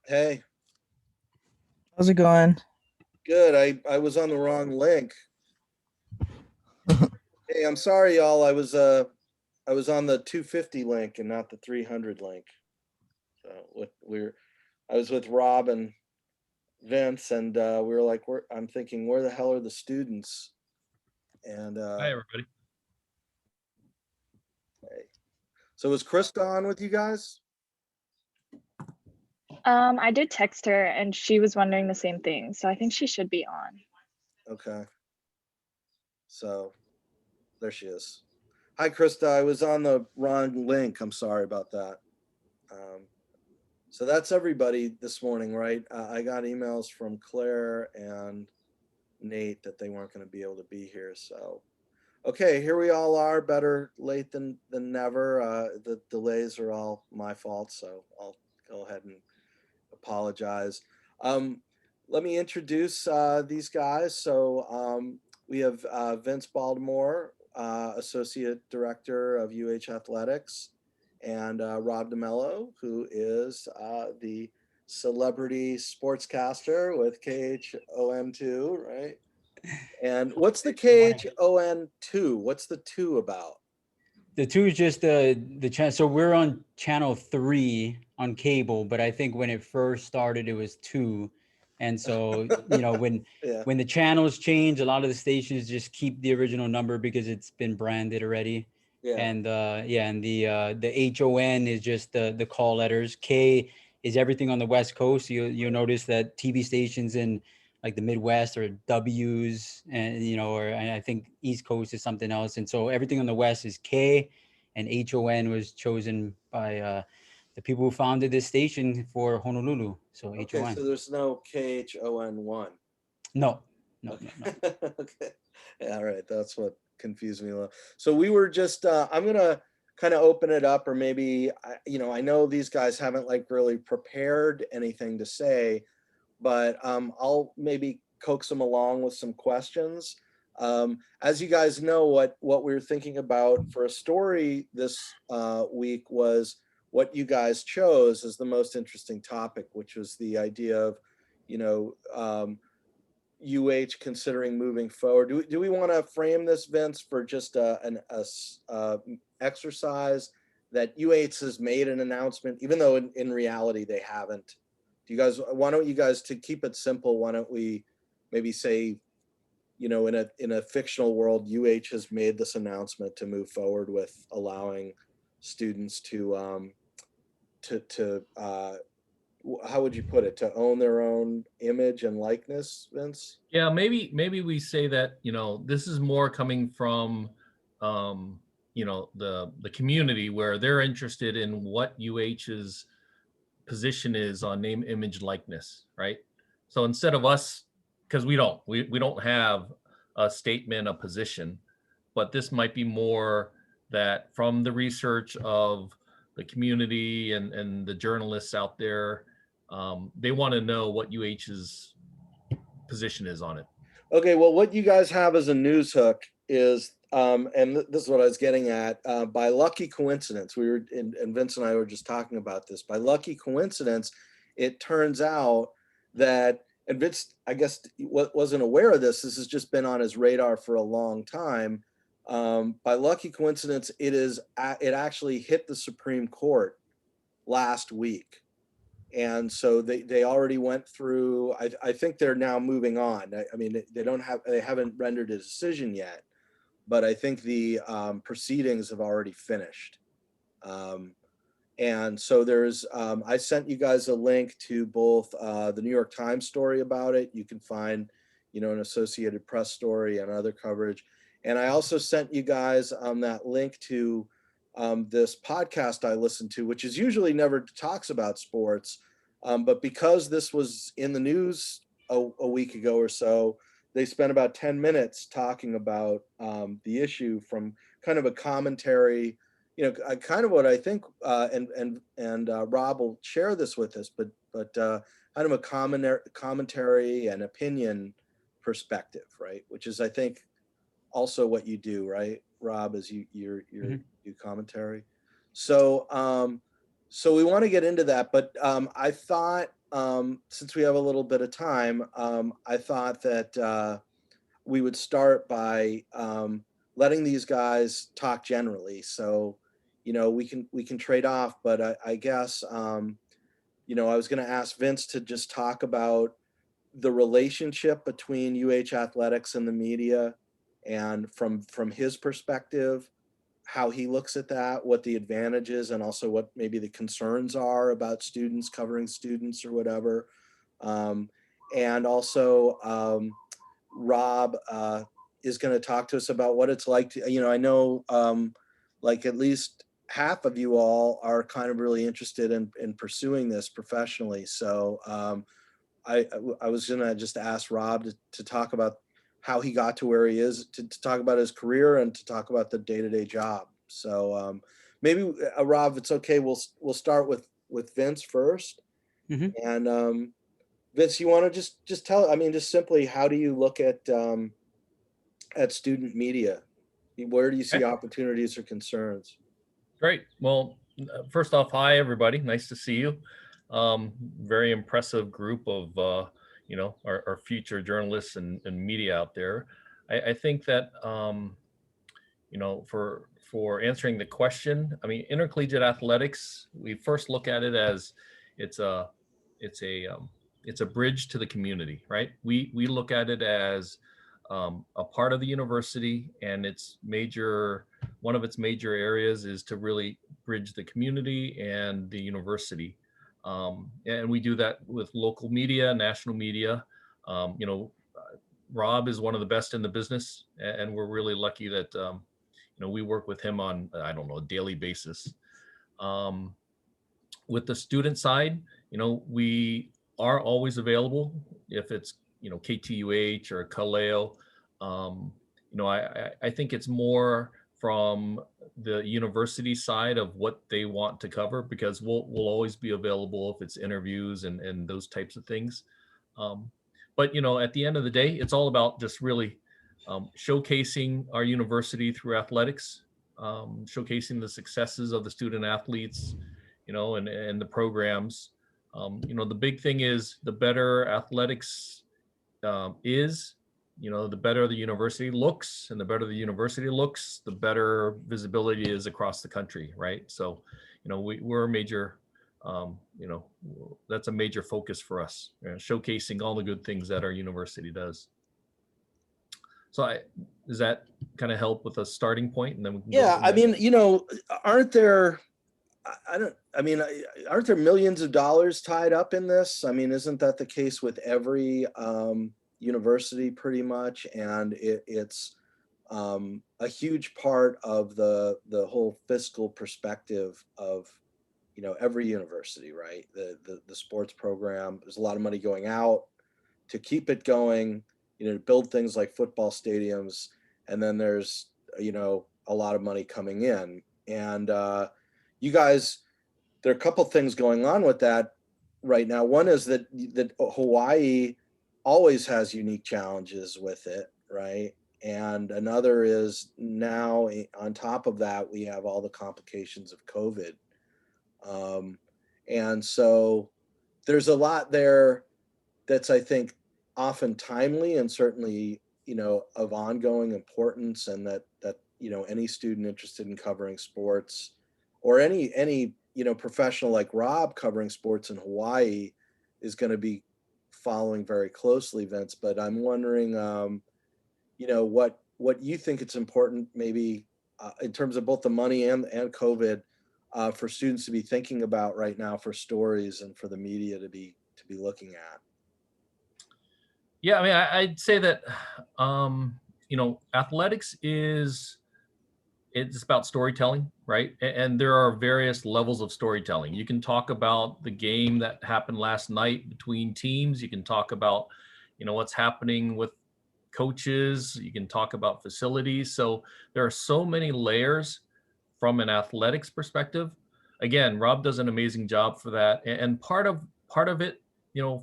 Hey, How's it going? good. I was on the wrong link. Hey, I'm sorry, y'all. I was on the 250 link and not the 300 link. So what we're I was with Rob and Vince, and we were like, I'm thinking, where the hell are the students? And Hi, everybody. hey. So was Krista on with you guys? I did text her and she was wondering the same thing, so I think she should be on. Okay. So there she is. Hi, Krista. I was on the wrong link. I'm sorry about that. Um, So that's everybody this morning, right? I got emails from Claire and Nate that they weren't going to be able to be here. So, okay, here we all are. Better late than never. The delays are all my fault, so I'll go ahead and apologize. Um, Let me introduce these guys. So we have Vince Baldemor, Associate Director of UH Athletics, and Rob DeMello, who is the celebrity sportscaster with KHON2, right? And what's the KHON2? What's the two about? The two is just the channel. So we're on channel 3 on cable, but I think when it first started, it was 2. And so, Yeah. when the channels change, a lot of the stations just keep the original number because it's been branded already. Yeah. And and the HON is just the call letters. K is everything on the West Coast. You'll notice that TV stations in like the Midwest or W's, and or I think East Coast is something else. And so everything on the West is K, and HON was chosen by the people who founded this station for Honolulu. So Okay, HON. so there's no KHON1. No, no, Okay. no, no. Okay. Yeah, all right. That's what confused me a little. So we were just I'm gonna kind of open it up, or maybe I know these guys haven't like really prepared anything to say, but I'll maybe coax them along with some questions. As you guys know, what we were thinking about for a story this week was what you guys chose as the most interesting topic, which was the idea of, you know, UH considering moving forward. Do we want to frame this, Vince, for just an exercise that UH has made an announcement, even though in reality they haven't? Do you guys, why don't you guys, to keep it simple, why don't we maybe say, in a fictional world, UH has made this announcement to move forward with allowing students to how would you put it, to own their own image and likeness, Vince? Yeah, maybe we say that, this is more coming from the community, where they're interested in what UH's position is on name, image, likeness, right? So instead of us, because we don't have a statement, a position, but this might be more that from the research of the community and the journalists out there, they want to know what UH's position is on it. Okay, well, what you guys have as a news hook is, and this is what I was getting at, by lucky coincidence, and Vince and I were just talking about this. By lucky coincidence, it turns out that, and Vince, I guess, wasn't aware of this. This has just been on his radar for a long time. By lucky coincidence, it actually hit the Supreme Court last week. And so they already went through. I think they're now moving on. I mean, they haven't rendered a decision yet, but I think the proceedings have already finished. And so I sent you guys a link to both the New York Times story about it. You can find, an Associated Press story and other coverage. And I also sent you guys that link to this podcast I listen to, which is usually never talks about sports. But because this was in the news a week ago or so, they spent about 10 minutes talking about the issue from kind of a commentary, kind of what I think, and Rob will share this with us, but kind of a commentary and opinion perspective, right? Which is, I think, also what you do, right, Rob, is you do commentary. So so we want to get into that, but I thought since we have a little bit of time, I thought that we would start by letting these guys talk generally. So, we can trade off, but I guess I was going to ask Vince to just talk about the relationship between UH athletics and the media, and from his perspective, how he looks at that, what the advantages and also what maybe the concerns are about students covering students or whatever. Um, and also, Rob is going to talk to us about what it's like to, I know like at least half of you all are kind of really interested in pursuing this professionally. So I was going to just ask Rob to talk about how he got to where he is, to talk about his career and to talk about the day-to-day job. So maybe Rob, if it's okay, we'll start with Vince first. Mhm. And Vince, you want to just tell, just simply, how do you look at student media? Where do you see Okay. opportunities or concerns? Great. Well, first off, hi everybody. Nice to see you. Very impressive group of our future journalists and media out there. I think that for answering the question, intercollegiate athletics, we first look at it as it's a it's a it's a bridge to the community, right? We look at it as a part of the university, and one of its major areas is to really bridge the community and the university. And we do that with local media, national media. Rob is one of the best in the business, and we're really lucky that we work with him on, I don't know, a daily basis. Um, with the student side, we are always available if it's KTUH or Kaleo. I think it's more from the university side of what they want to cover, because we'll always be available if it's interviews and those types of things. But at the end of the day, it's all about just really showcasing our university through athletics, showcasing the successes of the student athletes, and the programs. The big thing is, the better athletics is, the better the university looks, and the better the university looks, the better visibility is across the country, right? So, we're a major, that's a major focus for us, showcasing all the good things that our university does. So does that kind of help with a starting point, and then we can go Yeah, from there? aren't there, aren't there millions of dollars tied up in this? Isn't that the case with every university pretty much? And it's a huge part of the whole fiscal perspective of every university, right? The sports program, there's a lot of money going out to keep it going, to build things like football stadiums, and then there's a lot of money coming in. And you guys, there are a couple things going on with that right now. One is that Hawaii always has unique challenges with it, right? And another is, now on top of that, we have all the complications of COVID. And so there's a lot there that's, I think, often timely, and certainly of ongoing importance, and that any student interested in covering sports, or any professional like Rob covering sports in Hawaii, is going to be following very closely, Vince. But I'm wondering what you think it's important, maybe in terms of both the money and COVID, for students to be thinking about right now, for stories and for the media to be looking at. Yeah, I'd say that athletics it's about storytelling, right? And there are various levels of storytelling. You can talk about the game that happened last night between teams. You can talk about, what's happening with coaches. You can talk about facilities. So there are so many layers from an athletics perspective. Again, Rob does an amazing job for that. And part of it,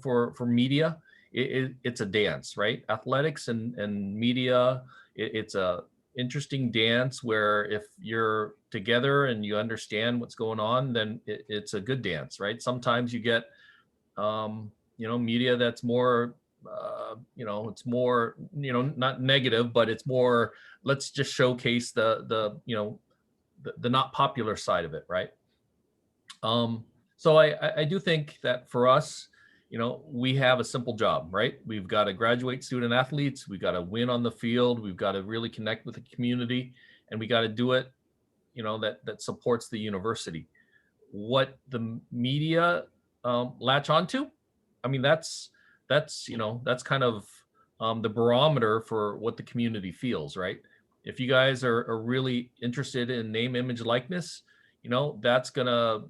for media, it's a dance, right? Athletics and media, it's a interesting dance where if you're together and you understand what's going on, then it's a good dance, right? Sometimes you get media that's more, it's more, not negative, but it's more, let's just showcase the not popular side of it, right? So I do think that for us, we have a simple job, right? We've got to graduate student athletes. We've got to win on the field. We've got to really connect with the community, and we got to do it, that supports the university. What the media latch onto, I mean, that's kind of the barometer for what the community feels, right? If you guys are really interested in name, image, likeness, that's gonna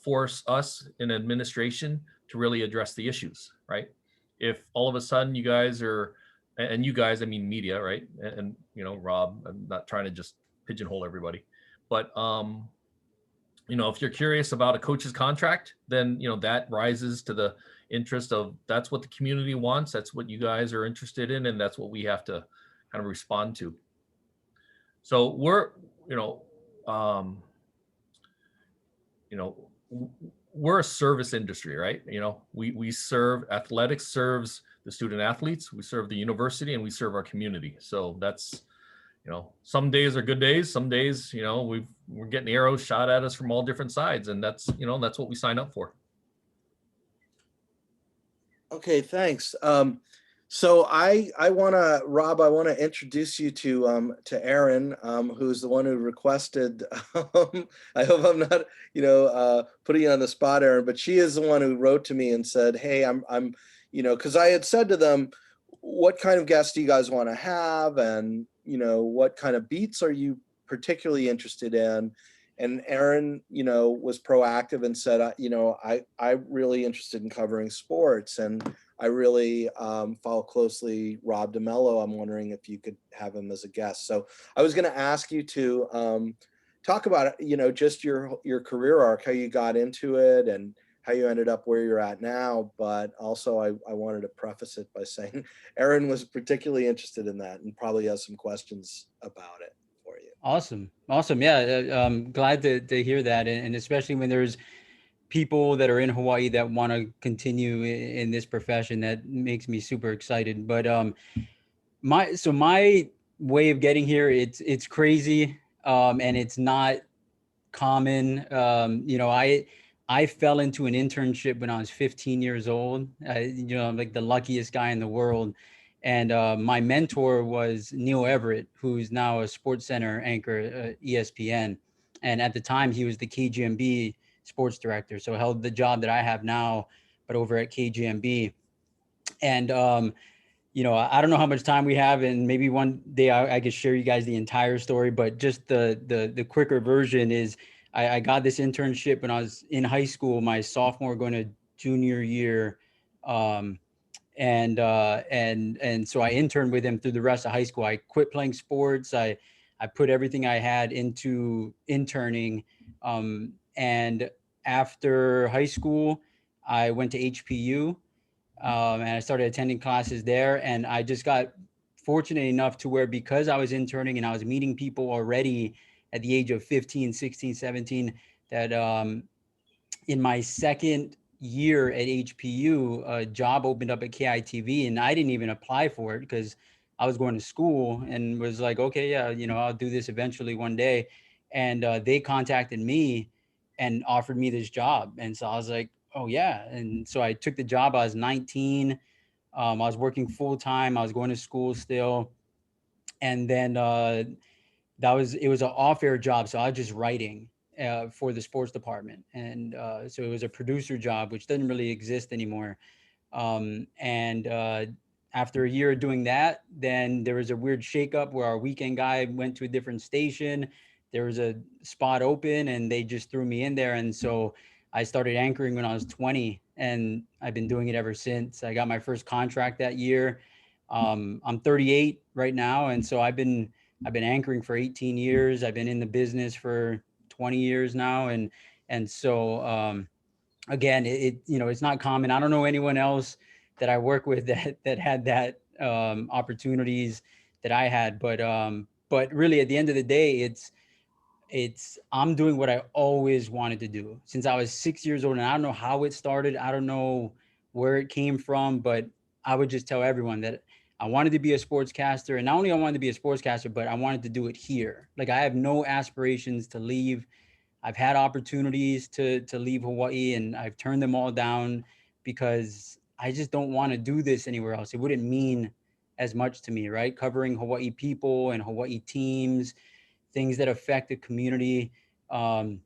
force us in administration to really address the issues, right? If all of a sudden you guys are, and you guys, I mean media, right? And Rob, I'm not trying to just pigeonhole everybody, but if you're curious about a coach's contract, then that rises to the interest of, that's what the community wants, that's what you guys are interested in, and that's what we have to kind of respond to. So we're um, we're a service industry, right? We serve, athletics serves the student athletes, we serve the university, and we serve our community. So that's, some days are good days, some days we're getting arrows shot at us from all different sides, and that's what we sign up for. Okay, thanks. So I want to, Rob, I want to introduce you to Erin, who's the one who requested. I hope I'm not, putting you on the spot, Erin, but she is the one who wrote to me and said, "Hey, I'm, because I had said to them, what kind of guests do you guys want to have, and what kind of beats are you particularly interested in?" And Erin, was proactive and said, I'm really interested in covering sports, and I really follow closely Rob DeMello. I'm wondering if you could have him as a guest. So I was going to ask you to talk about, just your career arc, how you got into it and how you ended up where you're at now. But also I wanted to preface it by saying Erin was particularly interested in that and probably has some questions about it for you. Awesome. Yeah, I'm glad to hear that. And especially when there's people that are in Hawaii that want to continue in this profession, that makes me super excited. But my way of getting here, it's crazy, and it's not common. I fell into an internship when I was 15 years old. I'm like the luckiest guy in the world. And my mentor was Neil Everett, who's now a Sports Center anchor at ESPN. And at the time, he was the KGMB sports director. So held the job that I have now, but over at KGMB. And, I don't know how much time we have, and maybe one day I could share you guys the entire story, but just the quicker version is I got this internship when I was in high school, my sophomore going to junior year. And so I interned with him through the rest of high school. I quit playing sports. I put everything I had into interning. And after high school, I went to HPU, and I started attending classes there. And I just got fortunate enough to where, because I was interning and I was meeting people already at the age of 15, 16, 17, that in my second year at HPU, a job opened up at KITV, and I didn't even apply for it because I was going to school and was like, okay, yeah, I'll do this eventually one day. And they contacted me and offered me this job. And so I was like, oh yeah. And so I took the job. I was 19. I was working full time. I was going to school still. And then it was an off-air job. So I was just writing for the sports department. And so it was a producer job, which doesn't really exist anymore. And after a year of doing that, then there was a weird shakeup where our weekend guy went to a different station. There was a spot open and they just threw me in there. And so I started anchoring when I was 20, and I've been doing it ever since. I got my first contract that year. I'm 38 right now. And so I've been anchoring for 18 years. I've been in the business for 20 years now. And so, again, it's not common. I don't know anyone else that I work with that had that opportunities that I had. But really, at the end of the day, I'm doing what I always wanted to do since I was 6 years old. And I don't know how it started. I don't know where it came from, but I would just tell everyone that I wanted to be a sportscaster. And not only I wanted to be a sportscaster, but I wanted to do it here. Like I have no aspirations to leave. I've had opportunities to leave Hawaii and I've turned them all down because I just don't want to do this anywhere else. It wouldn't mean as much to me, right? Covering Hawaii people and Hawaii teams, things that affect the community. Um,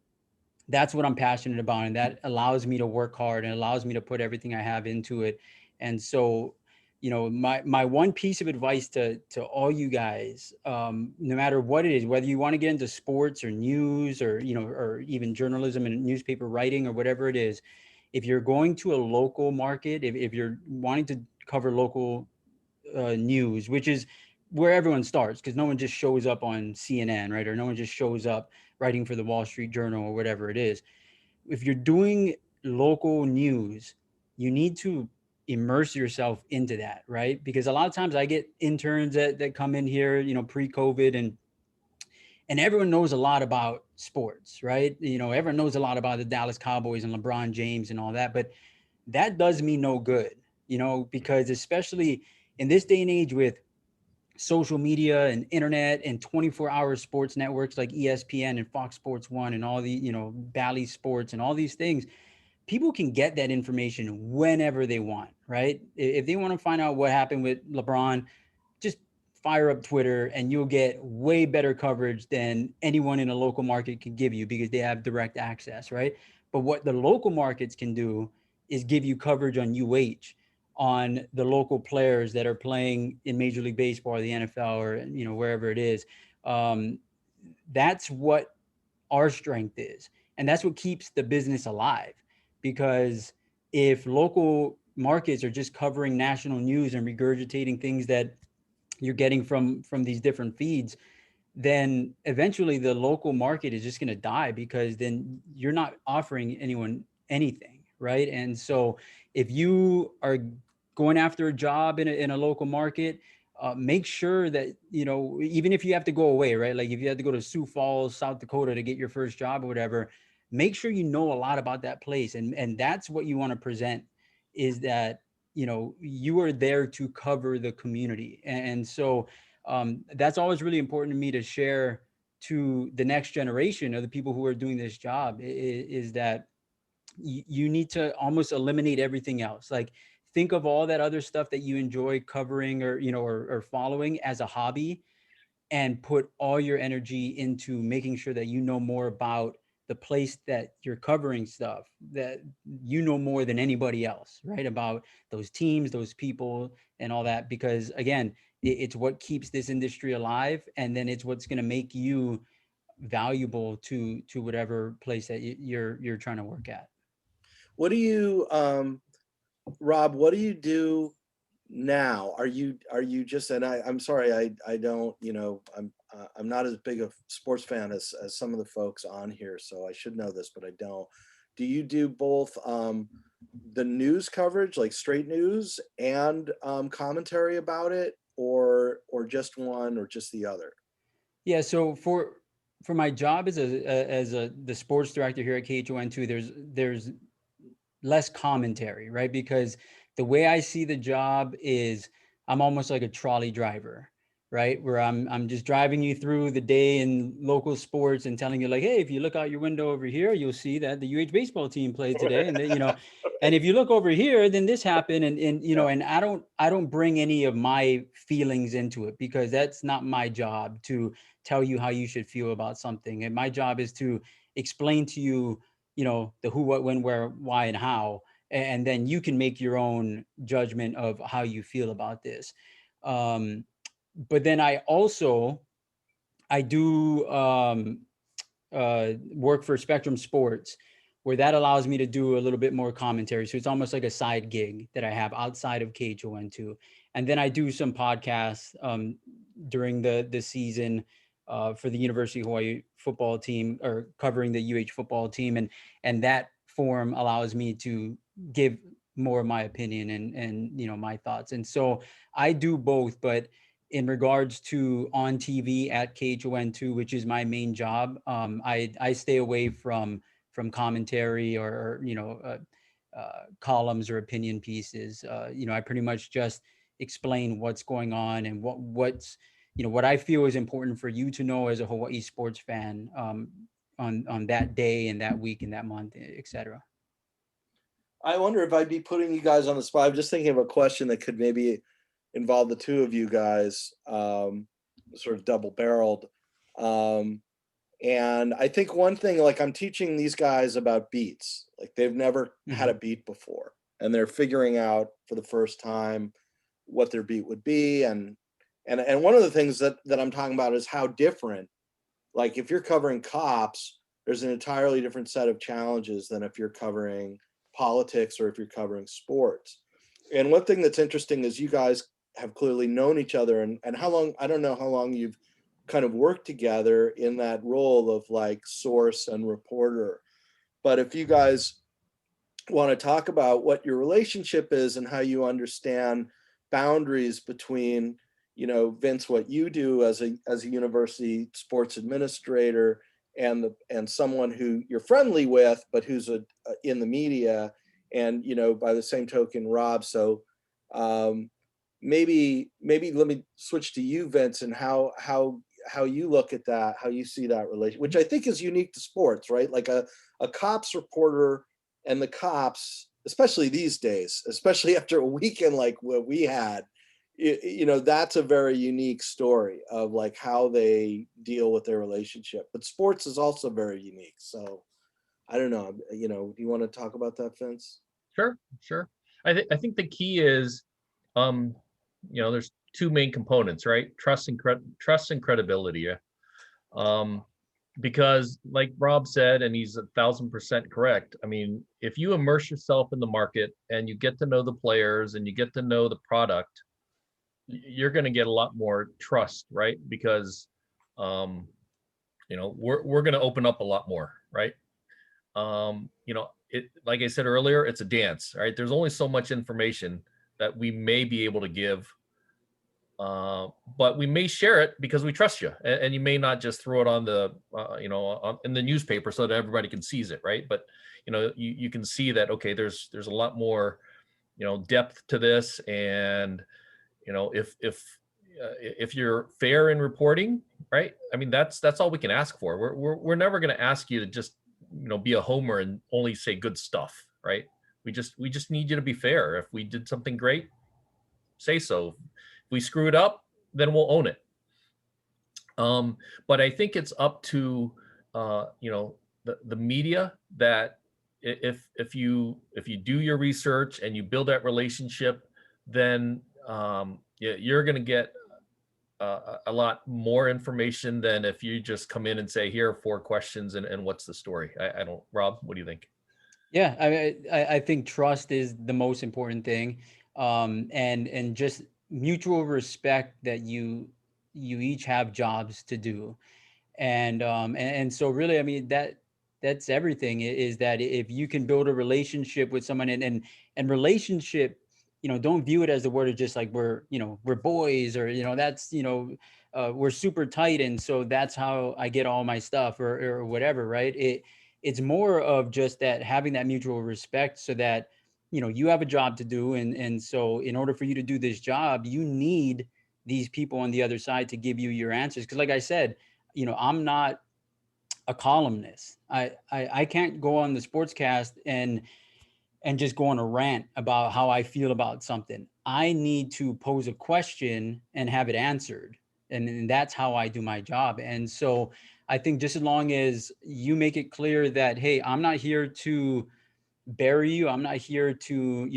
that's what I'm passionate about. And that allows me to work hard and allows me to put everything I have into it. And so, my one piece of advice to all you guys, no matter what it is, whether you want to get into sports or news or, or even journalism and newspaper writing or whatever it is, if you're going to a local market, if you're wanting to cover local news, which is where everyone starts, because no one just shows up on CNN, right? Or no one just shows up writing for the Wall Street Journal or whatever it is. If you're doing local news, you need to immerse yourself into that, right? Because a lot of times I get interns that come in here, pre-COVID, and everyone knows a lot about sports, right? Everyone knows a lot about the Dallas Cowboys and LeBron James and all that, but that does me no good, because especially in this day and age with social media and internet and 24-hour sports networks like ESPN and Fox Sports 1 and all the, Bally Sports and all these things, people can get that information whenever they want, right? If they want to find out what happened with LeBron, just fire up Twitter and you'll get way better coverage than anyone in a local market can give you because they have direct access, right? But what the local markets can do is give you coverage on UH, on the local players that are playing in Major League Baseball or the NFL or, wherever it is. That's what our strength is. And that's what keeps the business alive. Because if local markets are just covering national news and regurgitating things that you're getting from these different feeds, then eventually the local market is just going to die because then you're not offering anyone anything, right? And so if you are going after a job in a local market, make sure that, even if you have to go away, right? Like if you have to go to Sioux Falls, South Dakota to get your first job or whatever, make sure you know a lot about that place. And that's what you want to present, is that, you are there to cover the community. And so that's always really important to me to share to the next generation of the people who are doing this job, is that you need to almost eliminate everything else. Like think of all that other stuff that you enjoy covering or, or following as a hobby, and put all your energy into making sure that you know more about the place that you're covering stuff, that you know more than anybody else, right? About those teams, those people and all that, because again, it's what keeps this industry alive. And then it's what's going to make you valuable to whatever place that you're trying to work at. What do you, Rob, what do you do now? Are you just, and I'm sorry, I don't, I'm not as big a sports fan as some of the folks on here, so I should know this, but I don't. Do you do both the news coverage, like straight news, and commentary about it, or just one, or just the other? Yeah. So for my job as the sports director here at KHON2, there's less commentary, right? Because the way I see the job is I'm almost like a trolley driver, right? Where I'm just driving you through the day in local sports and telling you like, hey, if you look out your window over here, you'll see that the UH baseball team played today. And then, and if you look over here, then this happened. And and I don't bring any of my feelings into it, because that's not my job to tell you how you should feel about something. And my job is to explain to you, the who, what, when, where, why, and how, and then you can make your own judgment of how you feel about this. But then I do work for Spectrum Sports, where that allows me to do a little bit more commentary. So it's almost like a side gig that I have outside of KHON2. And then I do some podcasts during the season for the University of Hawaii football team, or covering the UH football team. And that forum allows me to give more of my opinion and my thoughts. And so I do both, but in regards to on TV at KHON2, which is my main job, I stay away from commentary or columns or opinion pieces. I pretty much just explain what's going on and what's what I feel is important for you to know as a Hawaii sports fan on that day and that week and that month, etc. I wonder if I'd be putting you guys on the spot. I'm just thinking of a question that could maybe involve the two of you guys, sort of double barreled. And I think one thing, like I'm teaching these guys about beats, like they've never had a beat before, and they're figuring out for the first time what their beat would be. And one of the things that I'm talking about is how different, like if you're covering cops, there's an entirely different set of challenges than if you're covering politics or if you're covering sports. And one thing that's interesting is you guys have clearly known each other, and how long, I don't know how long you've kind of worked together in that role of like source and reporter. But if you guys want to talk about what your relationship is and how you understand boundaries between, Vince, what you do as a university sports administrator and someone who you're friendly with, but who's in the media, and by the same token, Rob. So maybe let me switch to you, Vince, and how you look at that, how you see that relation, which I think is unique to sports, right? Like a cops reporter and the cops, especially these days, especially after a weekend like what we had, that's a very unique story of like how they deal with their relationship. But sports is also very unique. So I don't know, do you want to talk about that, Vince? Sure. I think the key is, there's two main components, right? Trust and credibility. Because like Rob said, and he's 1,000% correct. I mean, if you immerse yourself in the market and you get to know the players and you get to know the product, you're going to get a lot more trust, right? Because, we're going to open up a lot more, right? Like I said earlier, it's a dance, right? There's only so much information that we may be able to give, but we may share it because we trust you, and you may not just throw it on the, in the newspaper so that everybody can seize it, right? But you can see that, okay, there's a lot more, depth to this, and if you're fair in reporting, right? I mean, that's all we can ask for. We're never going to ask you to just be a homer and only say good stuff, right? We just need you to be fair. If we did something great, say so. If we screw it up, then we'll own it. But I think it's up to the media that if you do your research and you build that relationship, then you're going to get a lot more information than if you just come in and say, here are 4 questions and what's the story. I don't, Rob, what do you think? Yeah, I think trust is the most important thing, and just mutual respect that you each have jobs to do, and so really, I mean, that's everything. Is that if you can build a relationship with someone, and relationship, don't view it as the word of just like we're boys, or that's we're super tight, and so that's how I get all my stuff, or whatever, right? It's more of just that, having that mutual respect, so that you have a job to do, and so in order for you to do this job, you need these people on the other side to give you your answers. Because like I said, I'm not a columnist. I can't go on the sportscast and just go on a rant about how I feel about something. I need to pose a question and have it answered. And that's how I do my job. And so I think just as long as you make it clear that, hey, I'm not here to bury you. I'm not here to,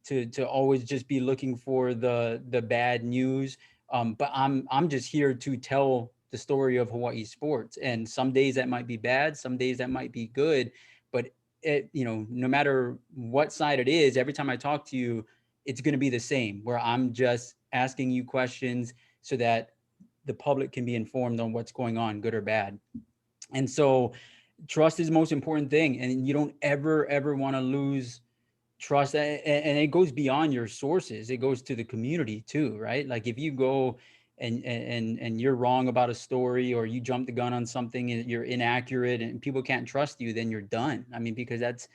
to always just be looking for the bad news. But I'm just here to tell the story of Hawaii sports. And some days that might be bad, some days that might be good, but no matter what side it is, every time I talk to you, it's going to be the same, where I'm just asking you questions so that the public can be informed on what's going on, good or bad. And so trust is the most important thing. And you don't ever want to lose trust, and it goes beyond your sources. It goes to the community too, right? Like if you go and you're wrong about a story, or you jump the gun on something and you're inaccurate and people can't trust you, then you're done. I mean, because that's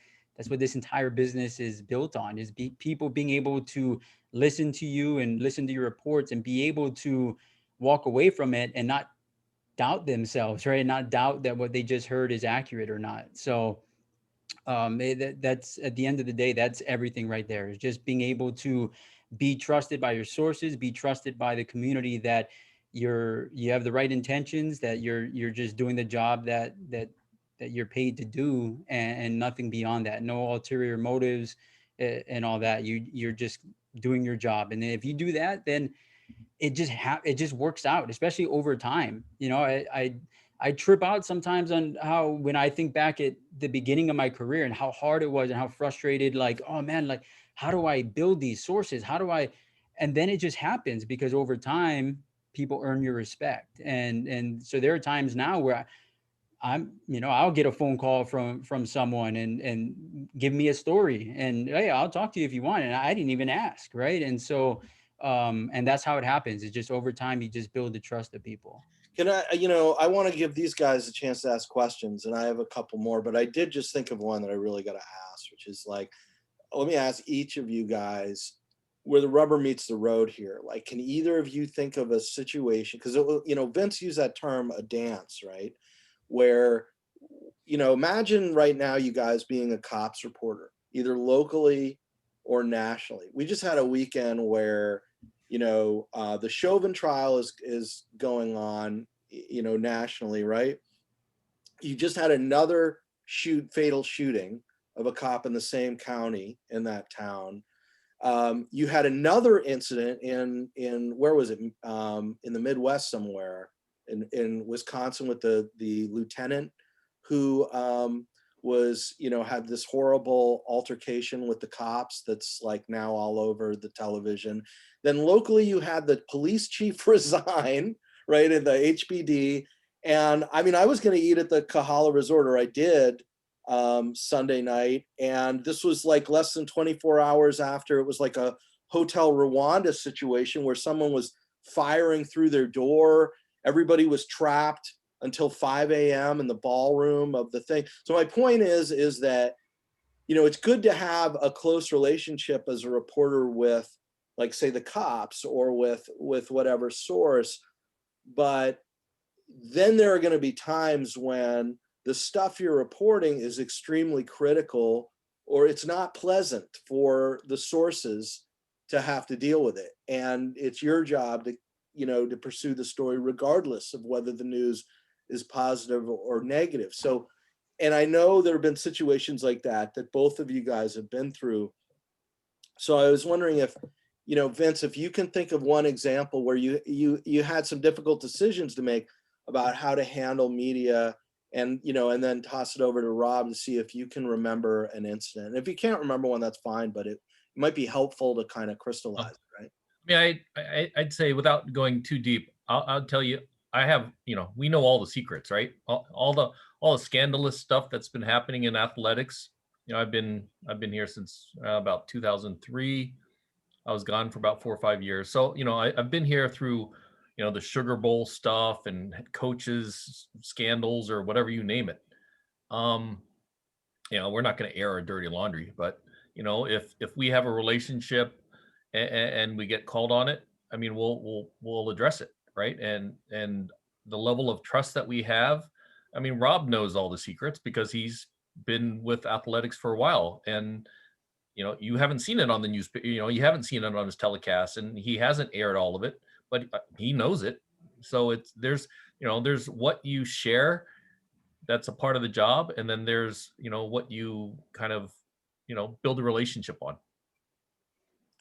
what this entire business is built on, is people being able to listen to you and listen to your reports and be able to walk away from it and not doubt themselves, right? Not doubt that what they just heard is accurate or not. So that's at the end of the day, that's everything right there, is just being able to be trusted by your sources, be trusted by the community, that you have the right intentions, that you're just doing the job that you're paid to do, and nothing beyond that. No ulterior motives, and all that. You're just doing your job, and then if you do that, then it just works out, especially over time. You know, I trip out sometimes on how, when I think back at the beginning of my career and how hard it was and how frustrated, like, oh man, like, how do I build these sources? How do I, and then it just happens, because over time people earn your respect. And so there are times now where I'll get a phone call from someone and give me a story, and hey, I'll talk to you if you want. And I didn't even ask. Right. And so, and that's how it happens. It's just over time, you just build the trust of people. Can I, I want to give these guys a chance to ask questions, and I have a couple more, but I did just think of one that I really got to ask, which is like, let me ask each of you guys where the rubber meets the road here. Like, can either of you think of a situation, because, Vince used that term, a dance, right? Where, imagine right now you guys being a cops reporter, either locally or nationally. We just had a weekend where, the Chauvin trial is going on, nationally, right? You just had another fatal shooting of a cop in the same county in that town. You had another incident in where was it? In the Midwest somewhere, in Wisconsin, with the lieutenant who was, had this horrible altercation with the cops that's like now all over the television. Then locally, you had the police chief resign, right, in the HPD. And I mean, I was going to eat at the Kahala Resort, or I did, Sunday night. And this was like less than 24 hours after. It was like a Hotel Rwanda situation where someone was firing through their door. Everybody was trapped until 5 a.m. in the ballroom of the thing. So my point is that, it's good to have a close relationship as a reporter with, like, say, the cops, or with whatever source. But then there are going to be times when the stuff you're reporting is extremely critical, or it's not pleasant for the sources to have to deal with it. And it's your job to, to pursue the story regardless of whether the news is positive or negative. So, and I know there have been situations like that both of you guys have been through. So I was wondering if, Vince, if you can think of one example where you had some difficult decisions to make about how to handle media, and, and then toss it over to Rob to see if you can remember an incident. And if you can't remember one, that's fine, but it might be helpful to kind of crystallize it, right? I mean, I'd say, without going too deep, I'll tell you, I have, we know all the secrets, right? All the scandalous stuff that's been happening in athletics. I've been here since about 2003. I was gone for about 4 or 5 years. So, I've been here through, the Sugar Bowl stuff and coaches scandals, or whatever you name it. We're not going to air our dirty laundry, but, if we have a relationship and we get called on it, I mean, we'll address it, right? And the level of trust that we have, I mean, Rob knows all the secrets because he's been with athletics for a while, and you haven't seen it on the news, you haven't seen it on his telecast, and he hasn't aired all of it, but he knows it. So there's what you share, that's a part of the job, and then there's what you kind of build a relationship on.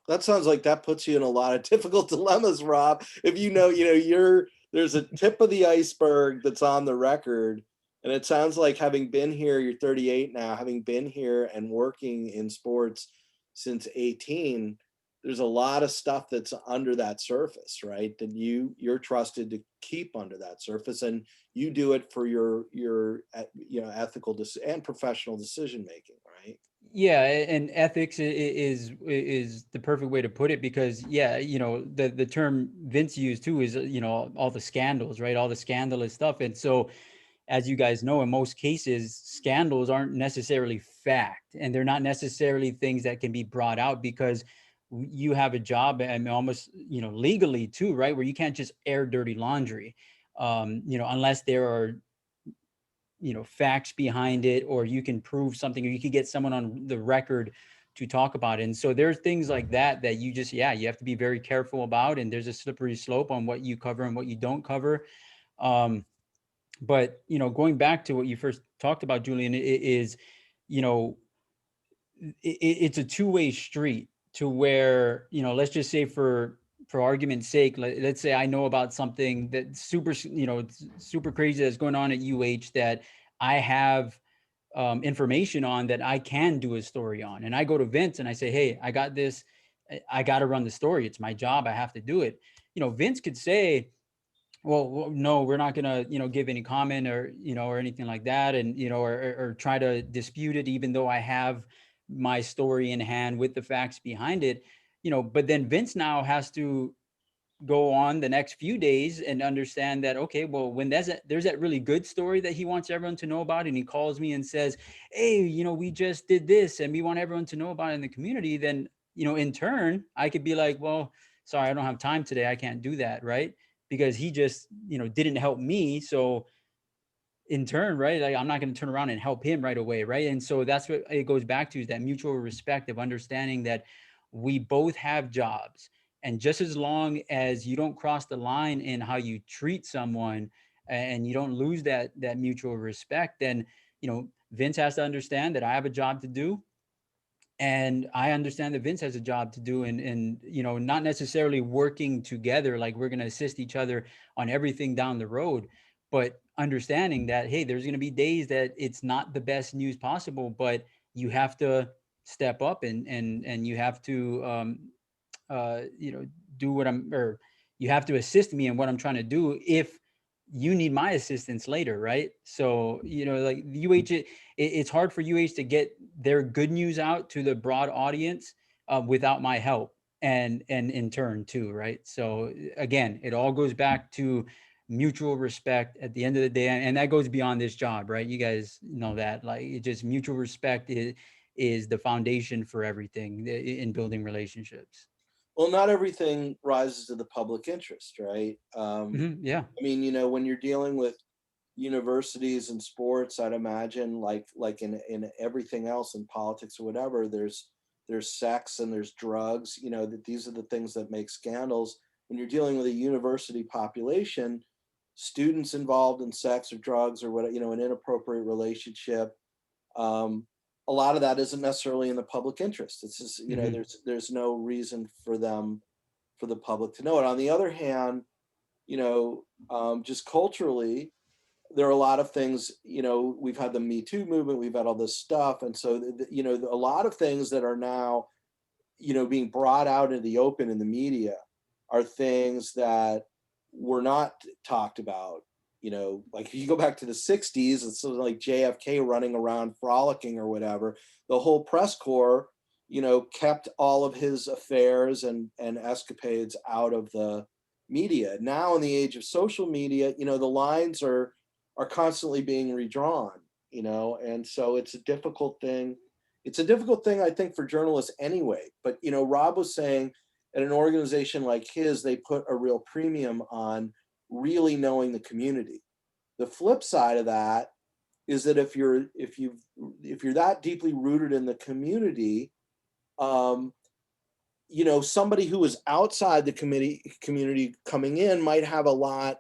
That sounds like that puts you in a lot of difficult dilemmas, Rob. If there's a tip of the iceberg that's on the record, and it sounds like, having been here, you're 38 now, having been here and working in sports since 18, there's a lot of stuff that's under that surface, right? That you're trusted to keep under that surface, and you do it for your ethical and professional decision making, right? Yeah, and ethics is the perfect way to put it, because yeah, you know, the term Vince used too is, you know, all the scandals, right? All the scandalous stuff. And so, as you guys know, in most cases, scandals aren't necessarily fact, and they're not necessarily things that can be brought out, because you have a job, and almost, you know, legally too, right? Where you can't just air dirty laundry, you know, unless there are, you know, facts behind it, or you can prove something, or you could get someone on the record to talk about it. And so there's things like that that you just, yeah, you have to be very careful about, and there's a slippery slope on what you cover and what you don't cover. But, you know, going back to what you first talked about, Julian, is, you know, it's a two-way street, to where, you know, let's just say for argument's sake, let's say I know about something that's super, you know, super crazy that's going on at UH, that I have information on, that I can do a story on. And I go to Vince and I say, hey, I got this, I got to run the story. It's my job. I have to do it. You know, Vince could say, well, no, we're not going to, you know, give any comment, or, you know, or anything like that. And, you know, or try to dispute it, even though I have my story in hand with the facts behind it, you know. But then Vince now has to go on the next few days and understand that, okay, well, when there's that really good story that he wants everyone to know about, and he calls me and says, hey, you know, we just did this and we want everyone to know about it in the community, then, you know, in turn, I could be like, well, sorry, I don't have time today, I can't do that, right? Because he just, you know, didn't help me. So in turn, right, like, I'm not going to turn around and help him right away, right? And so that's what it goes back to, is that mutual respect of understanding that we both have jobs, and just as long as you don't cross the line in how you treat someone, and you don't lose that mutual respect, then, you know, Vince has to understand that I have a job to do, and I understand that Vince has a job to do, and you know, not necessarily working together like we're going to assist each other on everything down the road, but understanding that, hey, there's going to be days that it's not the best news possible, but you have to step up, and you have to you know, do what I'm, or you have to assist me in what I'm trying to do if you need my assistance later, right? So, you know, like UH, it's hard for UH to get their good news out to the broad audience without my help, and in turn too, right? So again, it all goes back to mutual respect at the end of the day, and that goes beyond this job, right? You guys know that, like, it just, mutual respect is the foundation for everything in building relationships. Well, not everything rises to the public interest, right? Yeah. I mean, you know, when you're dealing with universities and sports, I'd imagine, like in everything else, in politics or whatever, there's sex and there's drugs, you know, that these are the things that make scandals. When you're dealing with a university population, students involved in sex or drugs or what, you know, an inappropriate relationship, um, a lot of that isn't necessarily in the public interest. It's just, you know, there's no reason for the public to know it. On the other hand, you know, just culturally, there are a lot of things, you know, we've had the Me Too movement, we've had all this stuff. And so, you know, a lot of things that are now, you know, being brought out into the open in the media are things that were not talked about. You know, like if you go back to the 60s, it's sort of like JFK running around frolicking or whatever. The whole press corps, you know, kept all of his affairs and escapades out of the media. Now in the age of social media, you know, the lines are constantly being redrawn, you know, and so it's a difficult thing. It's a difficult thing, I think, for journalists anyway. But, you know, Rob was saying at an organization like his, they put a real premium on really knowing the community. The flip side of that is that if you're that deeply rooted in the community, um, you know, somebody who is outside the community coming in might have a lot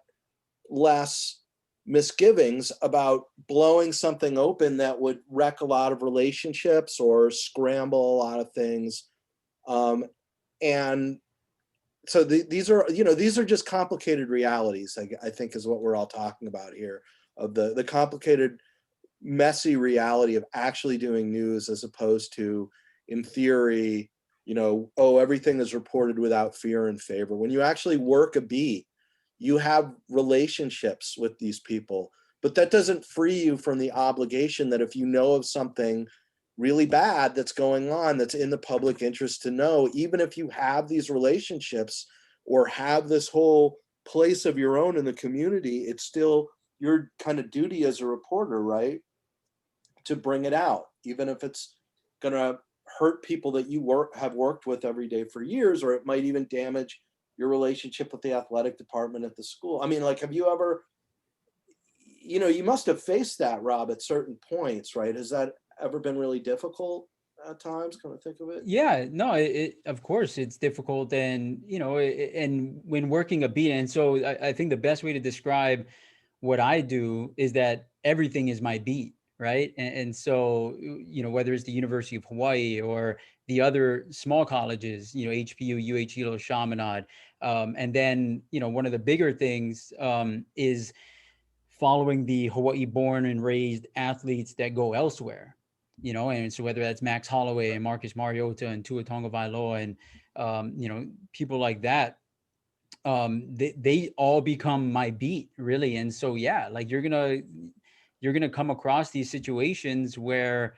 less misgivings about blowing something open that would wreck a lot of relationships or scramble a lot of things. And so these are, you know, these are just complicated realities, I think is what we're all talking about here, of the complicated, messy reality of actually doing news, as opposed to, in theory, you know, oh, everything is reported without fear and favor. When you actually work a beat, you have relationships with these people, but that doesn't free you from the obligation that if you know of something really bad that's going on that's in the public interest to know, even if you have these relationships or have this whole place of your own in the community, it's still your kind of duty as a reporter, right, to bring it out, even if it's gonna hurt people that you have worked with every day for years, or it might even damage your relationship with the athletic department at the school. I mean, like, have you ever, you must have faced that, Rob, at certain points, right? Has that ever been really difficult at times? Kind of think of it. Yeah, no, of course it's difficult, and and when working a beat, and so I think the best way to describe what I do is that everything is my beat, right? And so whether it's the University of Hawaii or the other small colleges, HPU, UH Chaminade, and then one of the bigger things is following the Hawaii born and raised athletes that go elsewhere, and so whether that's Max Holloway and Marcus Mariota and Tua Tagovailoa and, people like that, they all become my beat, really. And so, yeah, like you're gonna come across these situations where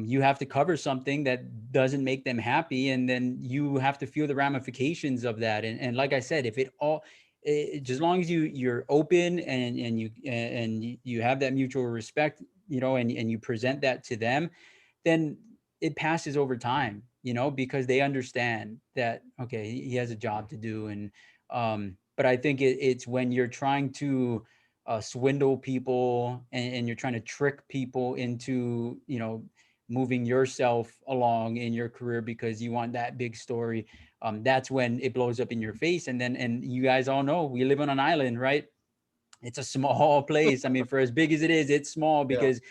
you have to cover something that doesn't make them happy, and then you have to feel the ramifications of that. And like I said, if just as long as you're open and you have that mutual respect, and you present that to them, then it passes over time, because they understand that, okay, he has a job to do. And but I think it's when you're trying to swindle people, and you're trying to trick people into moving yourself along in your career because you want that big story, that's when it blows up in your face. And you guys all know we live on an island, right? It's a small place. I mean, for as big as it is, it's small, because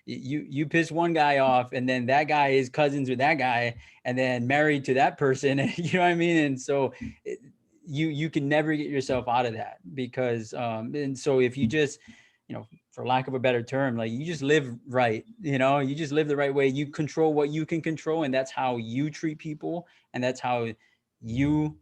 you piss one guy off, and then that guy is cousins with that guy, and then married to that person. You know what I mean? And so you can never get yourself out of that, because and so if you just, for lack of a better term, like, you just live right, you just live the right way, you control what you can control, and that's how you treat people, and that's how you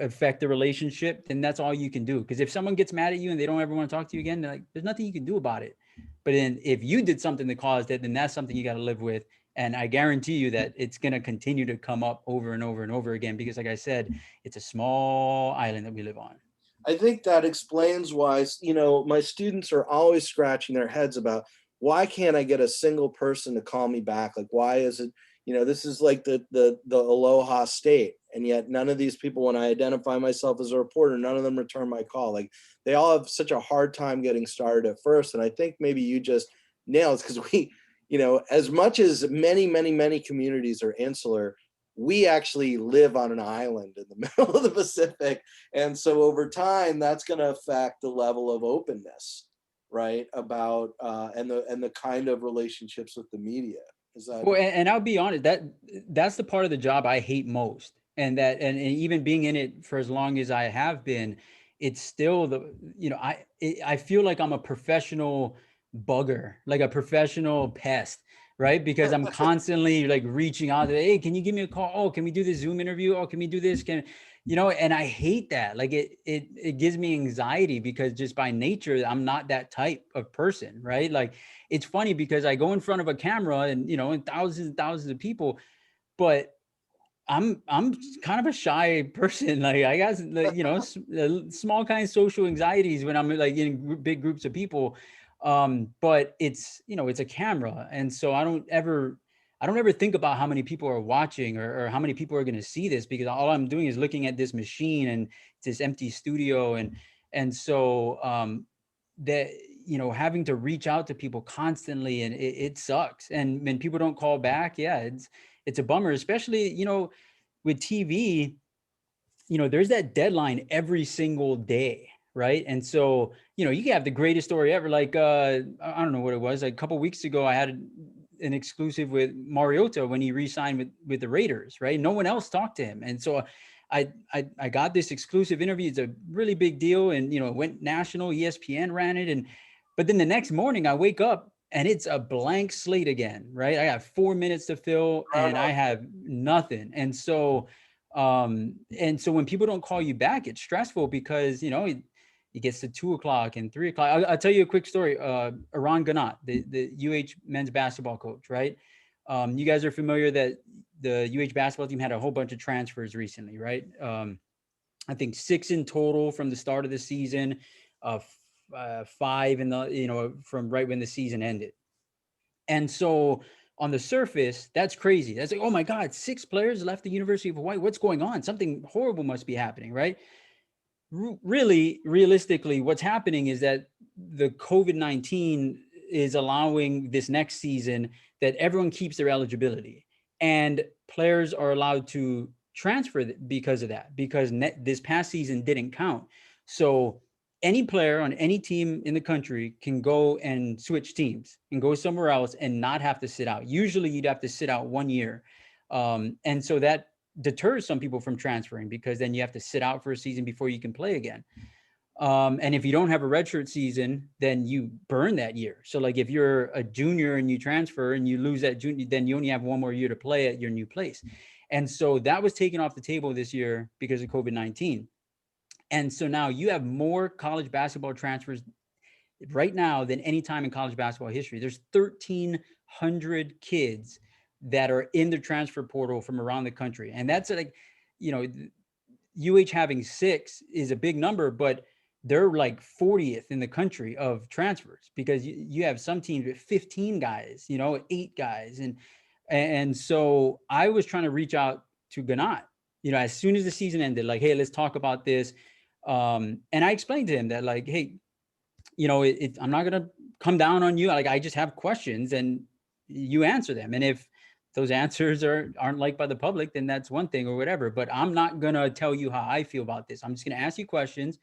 affect the relationship, then that's all you can do. Because if someone gets mad at you and they don't ever want to talk to you again, like, there's nothing you can do about it. But then if you did something that caused it, then that's something you got to live with. And I guarantee you that it's going to continue to come up over and over and over again, because, like I said, it's a small island that we live on. I think that explains why, my students are always scratching their heads about, why can't I get a single person to call me back? Like, why is it, this is like the Aloha state. And yet none of these people, when I identify myself as a reporter, none of them return my call. Like, they all have such a hard time getting started at first. And I think maybe you just nailed it, because we, as much as many communities are insular, we actually live on an island in the middle of the Pacific. And so over time, that's going to affect the level of openness, right? About, and the kind of relationships with the media. Is that? Well, and I'll be honest, that's the part of the job I hate most. And even being in it for as long as I have been, it's still I feel like I'm a professional bugger, like a professional pest, right? Because I'm constantly like reaching out to, hey, can you give me a call? Oh, can we do this Zoom interview? Oh, can we do this? And I hate that. Like, it gives me anxiety, because just by nature, I'm not that type of person, right? Like, it's funny because I go in front of a camera and, and thousands and thousands of people, but I'm kind of a shy person. Like, I got, small kind of social anxieties when I'm like in big groups of people. But it's, it's a camera. And so I don't ever think about how many people are watching, or how many people are going to see this, because all I'm doing is looking at this machine and it's this empty studio. And so, that, having to reach out to people constantly, and it sucks. And when people don't call back, yeah, it's a bummer, especially, with TV, there's that deadline every single day, right? And so, you can have the greatest story ever. Like, I don't know what it was. Like, a couple of weeks ago, I had an exclusive with Mariota when he re-signed with the Raiders, right? No one else talked to him. And so I got this exclusive interview. It's a really big deal. And, it went national, ESPN ran it. But then the next morning I wake up and it's a blank slate again, right? I got 4 minutes to fill and I have nothing. And so when people don't call you back, it's stressful, because, It gets to 2 o'clock and 3 o'clock. I'll tell you a quick story. Aran Ganat, the UH men's basketball coach, right? You guys are familiar that the UH basketball team had a whole bunch of transfers recently, right? I think 6 in total from the start of the season, 5 in the, from right when the season ended. And so on the surface, that's crazy. That's like, oh my God, 6 players left the University of Hawaii. What's going on? Something horrible must be happening, right? Really, realistically, what's happening is that the COVID-19 is allowing this next season that everyone keeps their eligibility, and players are allowed to transfer because of that, because this past season didn't count. So any player on any team in the country can go and switch teams and go somewhere else and not have to sit out. Usually you'd have to sit out 1 year. And so that deters some people from transferring, because then you have to sit out for a season before you can play again. And if you don't have a redshirt season, then you burn that year. So like if you're a junior and you transfer and you lose that junior, then you only have 1 more year to play at your new place. And so that was taken off the table this year because of COVID-19. And so now you have more college basketball transfers right now than any time in college basketball history. There's 1,300 kids that are in the transfer portal from around the country. And that's like, UH having 6 is a big number, but they're like 40th in the country of transfers, because you have some teams with 15 guys, 8 guys. And so I was trying to reach out to Ganat, as soon as the season ended, like, hey, let's talk about this. And I explained to him that, like, hey, I'm not going to come down on you. Like, I just have questions and you answer them. And if those answers aren't liked by the public, then that's one thing or whatever. But I'm not going to tell you how I feel about this. I'm just going to ask you questions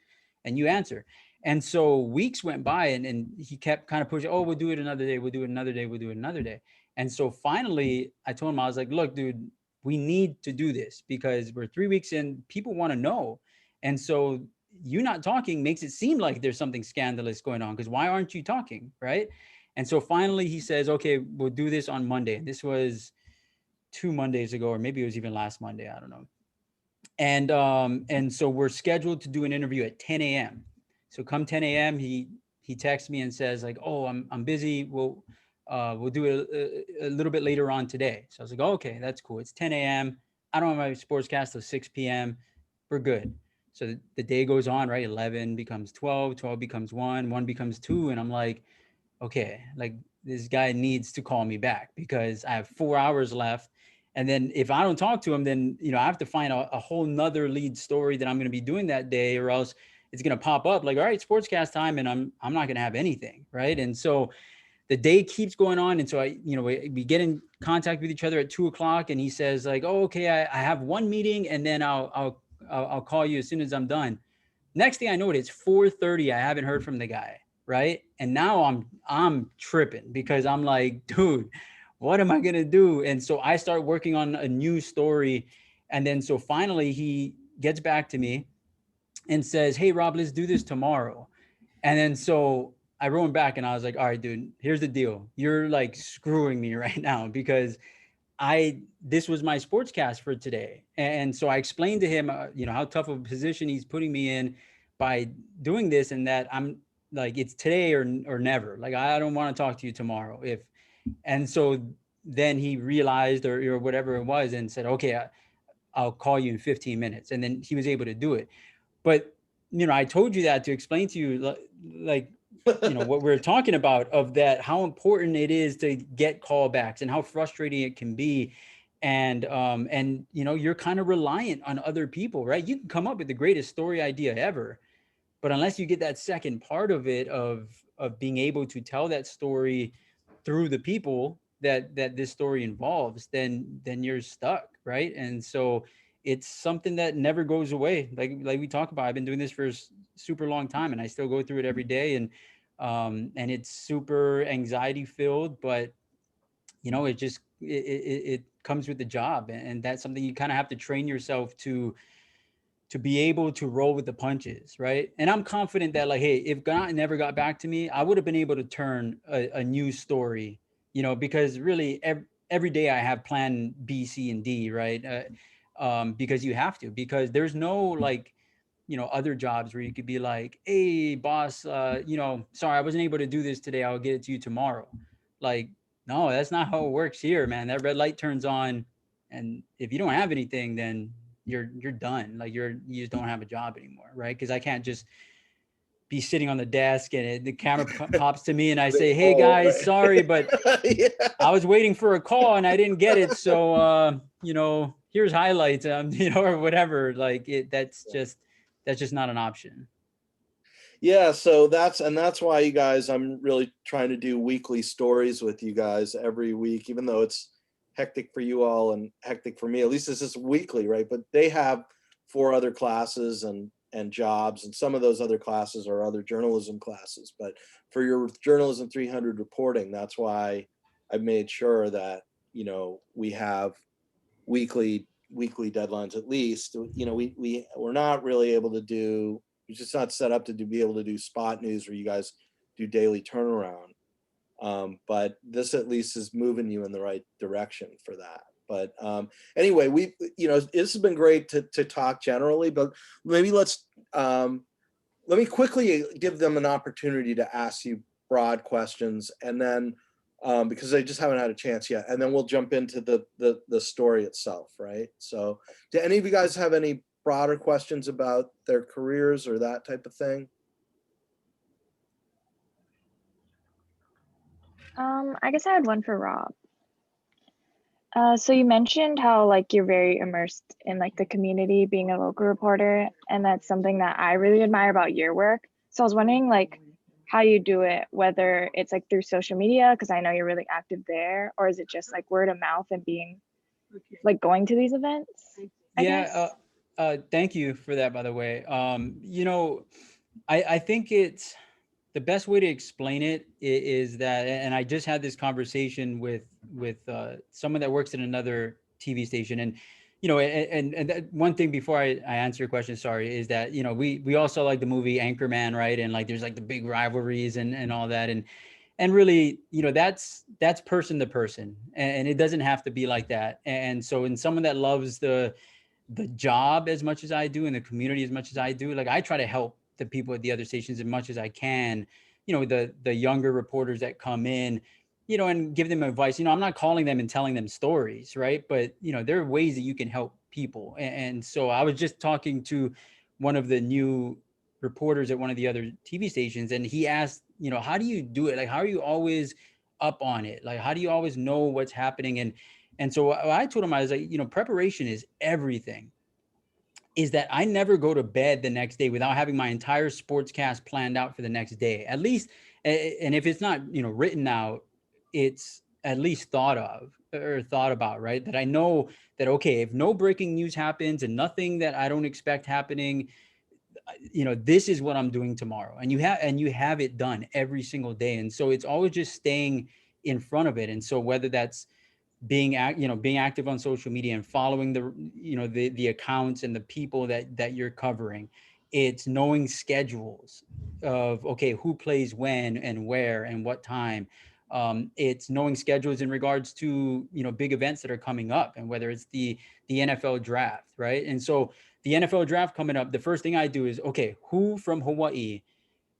and you answer. And so weeks went by and he kept kind of pushing, oh, we'll do it another day. We'll do it another day. We'll do it another day. And so finally I told him, I was like, look, dude, we need to do this because we're 3 weeks in, people want to know. And so you not talking makes it seem like there's something scandalous going on, because why aren't you talking, right? And so finally he says, okay, we'll do this on Monday. And this was 2 Mondays ago, or maybe it was even last Monday, I don't know. And so we're scheduled to do an interview at 10 a.m. So come 10 a.m. he texts me and says, like, oh, I'm busy. We'll do it a little bit later on today. So I was like, oh, okay, that's cool. It's 10 a.m. I don't have my sportscast till 6 p.m. We're good. So the day goes on, right? 11 becomes 12, 12 becomes 1, 1 becomes 2. And I'm like, okay, like this guy needs to call me back because I have 4 hours left. And then if I don't talk to him, then, I have to find a whole nother lead story that I'm going to be doing that day, or else it's going to pop up like, all right, sportscast time. And I'm not going to have anything. Right. And so the day keeps going on. And so we get in contact with each other at 2 o'clock and he says, like, oh, okay, I have one meeting and then I'll call you as soon as I'm done. Next thing I know, it's 4:30. I haven't heard from the guy. Right. And now I'm tripping because I'm like, dude, what am I going to do? And so I start working on a new story. And then so finally he gets back to me and says, hey, Rob, let's do this tomorrow. And then so I wrote him back and I was like, all right, dude, here's the deal. You're like screwing me right now because this was my sportscast for today. And so I explained to him, how tough of a position he's putting me in by doing this, and that I'm like, it's today or never. Like, I don't want to talk to you tomorrow. And so then he realized or whatever it was and said, okay, I'll call you in 15 minutes. And then he was able to do it. But, I told you that to explain to you, like, what we're talking about, of that, how important it is to get callbacks and how frustrating it can be. And you're kind of reliant on other people, right? You can come up with the greatest story idea ever, but unless you get that second part of it, of being able to tell that story through the people that this story involves, then you're stuck, right? And so it's something that never goes away. Like we talk about, I've been doing this for a super long time and I still go through it every day. And it's super anxiety filled, but it comes with the job. And that's something you kind of have to train yourself to be able to roll with the punches, right? And I'm confident that, like, hey, if Ganat never got back to me, I would have been able to turn a new story, because really every day I have plan B, C, and D, right? Because you have to, because there's no like other jobs where you could be like, hey boss, sorry, I wasn't able to do this today, I'll get it to you tomorrow. Like, no, that's not how it works here, man. That red light turns on, and if you don't have anything, then you're done. Like you just don't have a job anymore, right? Because I can't just be sitting on the desk and the camera pops to me and I say, hey guys, sorry, but Yeah. I was waiting for a call and I didn't get it. So, here's highlights, or whatever. Like that's just not an option. Yeah, so that's why you guys, I'm really trying to do weekly stories with you guys every week, even though it's hectic for you all and hectic for me. At least this is weekly, right? But they have 4 other classes and jobs, and some of those other classes are other journalism classes. But for your Journalism 300 reporting, that's why I've made sure that, we have weekly deadlines at least. We're not really able to do, it's just not set up to be able to do spot news where you guys do daily turnaround. But this at least is moving you in the right direction for that. But anyway, this has been great to talk generally, but maybe let me quickly give them an opportunity to ask you broad questions, and then because they just haven't had a chance yet, and then we'll jump into the story itself, right? So do any of you guys have any broader questions about their careers or that type of thing? I guess I had one for Rob. So you mentioned how like you're very immersed in like the community, being a local reporter, and that's something that I really admire about your work. So I was wondering like how you do it, whether it's like through social media, because I know you're really active there, or is it just like word of mouth and being like going to these events? I guess. Thank you for that, by the way. I think it's the best way to explain it is that, and I just had this conversation with someone that works at another TV station, and that one thing before I answer your question, sorry, is that we also like the movie Anchorman, right? And like there's like the big rivalries and all that, and really that's person to person, and it doesn't have to be like that. And so in someone that loves the job as much as I do and the community as much as I do, like I try to help the people at the other stations as much as I can, the younger reporters that come in, and give them advice. I'm not calling them and telling them stories, right? But there are ways that you can help people. And so I was just talking to one of the new reporters at one of the other TV stations, and he asked, how do you do it? Like, how are you always up on it? Like, how do you always know what's happening? And so I told him, I was like, preparation is everything. Is that I never go to bed the next day without having my entire sportscast planned out for the next day, at least. And if it's not, written out, it's at least thought of or thought about, right? That I know that, okay, if no breaking news happens and nothing that I don't expect happening, this is what I'm doing tomorrow. And you have it done every single day. And so it's always just staying in front of it. And so whether that's being active on social media and following the accounts and the people that you're covering, it's knowing schedules of, okay, who plays when and where and what time. It's knowing schedules in regards to big events that are coming up, and whether it's the NFL draft, right? And so the NFL draft coming up, the first thing I do is, okay, who from Hawaii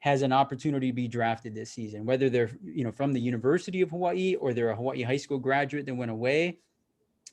has an opportunity to be drafted this season, whether they're from the University of Hawaii or they're a Hawaii high school graduate that went away.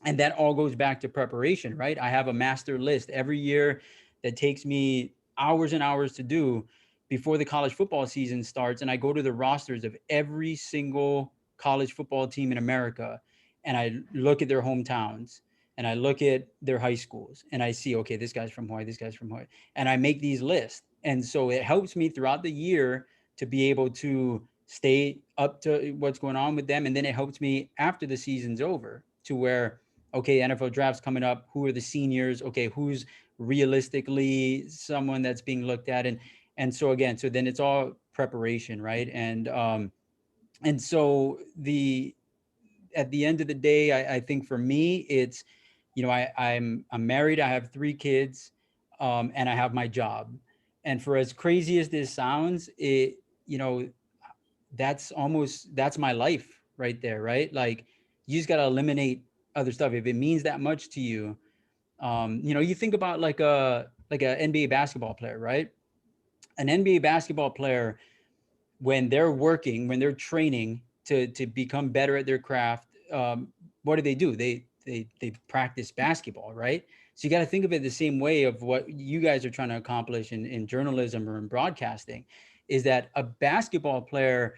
And that all goes back to preparation, right? I have a master list every year that takes me hours and hours to do before the college football season starts. And I go to the rosters of every single college football team in America, and I look at their hometowns, and I look at their high schools, and I see, okay, this guy's from Hawaii, this guy's from Hawaii, and I make these lists. And so it helps me throughout the year to be able to stay up to what's going on with them. And then it helps me after the season's over to where, okay, NFL draft's coming up. Who are the seniors? Okay, who's realistically someone that's being looked at? And so again, so then it's all preparation, right? And so at the end of the day, I think for me, it's, I'm married, I have 3 kids, and I have my job. And for as crazy as this sounds, that's my life right there, right? Like, you just got to eliminate other stuff. If it means that much to you, you think about like like an NBA basketball player, right? An NBA basketball player, when they're working, when they're training to become better at their craft, what do? They practice basketball, right? So you got to think of it the same way of what you guys are trying to accomplish in journalism or in broadcasting, is that a basketball player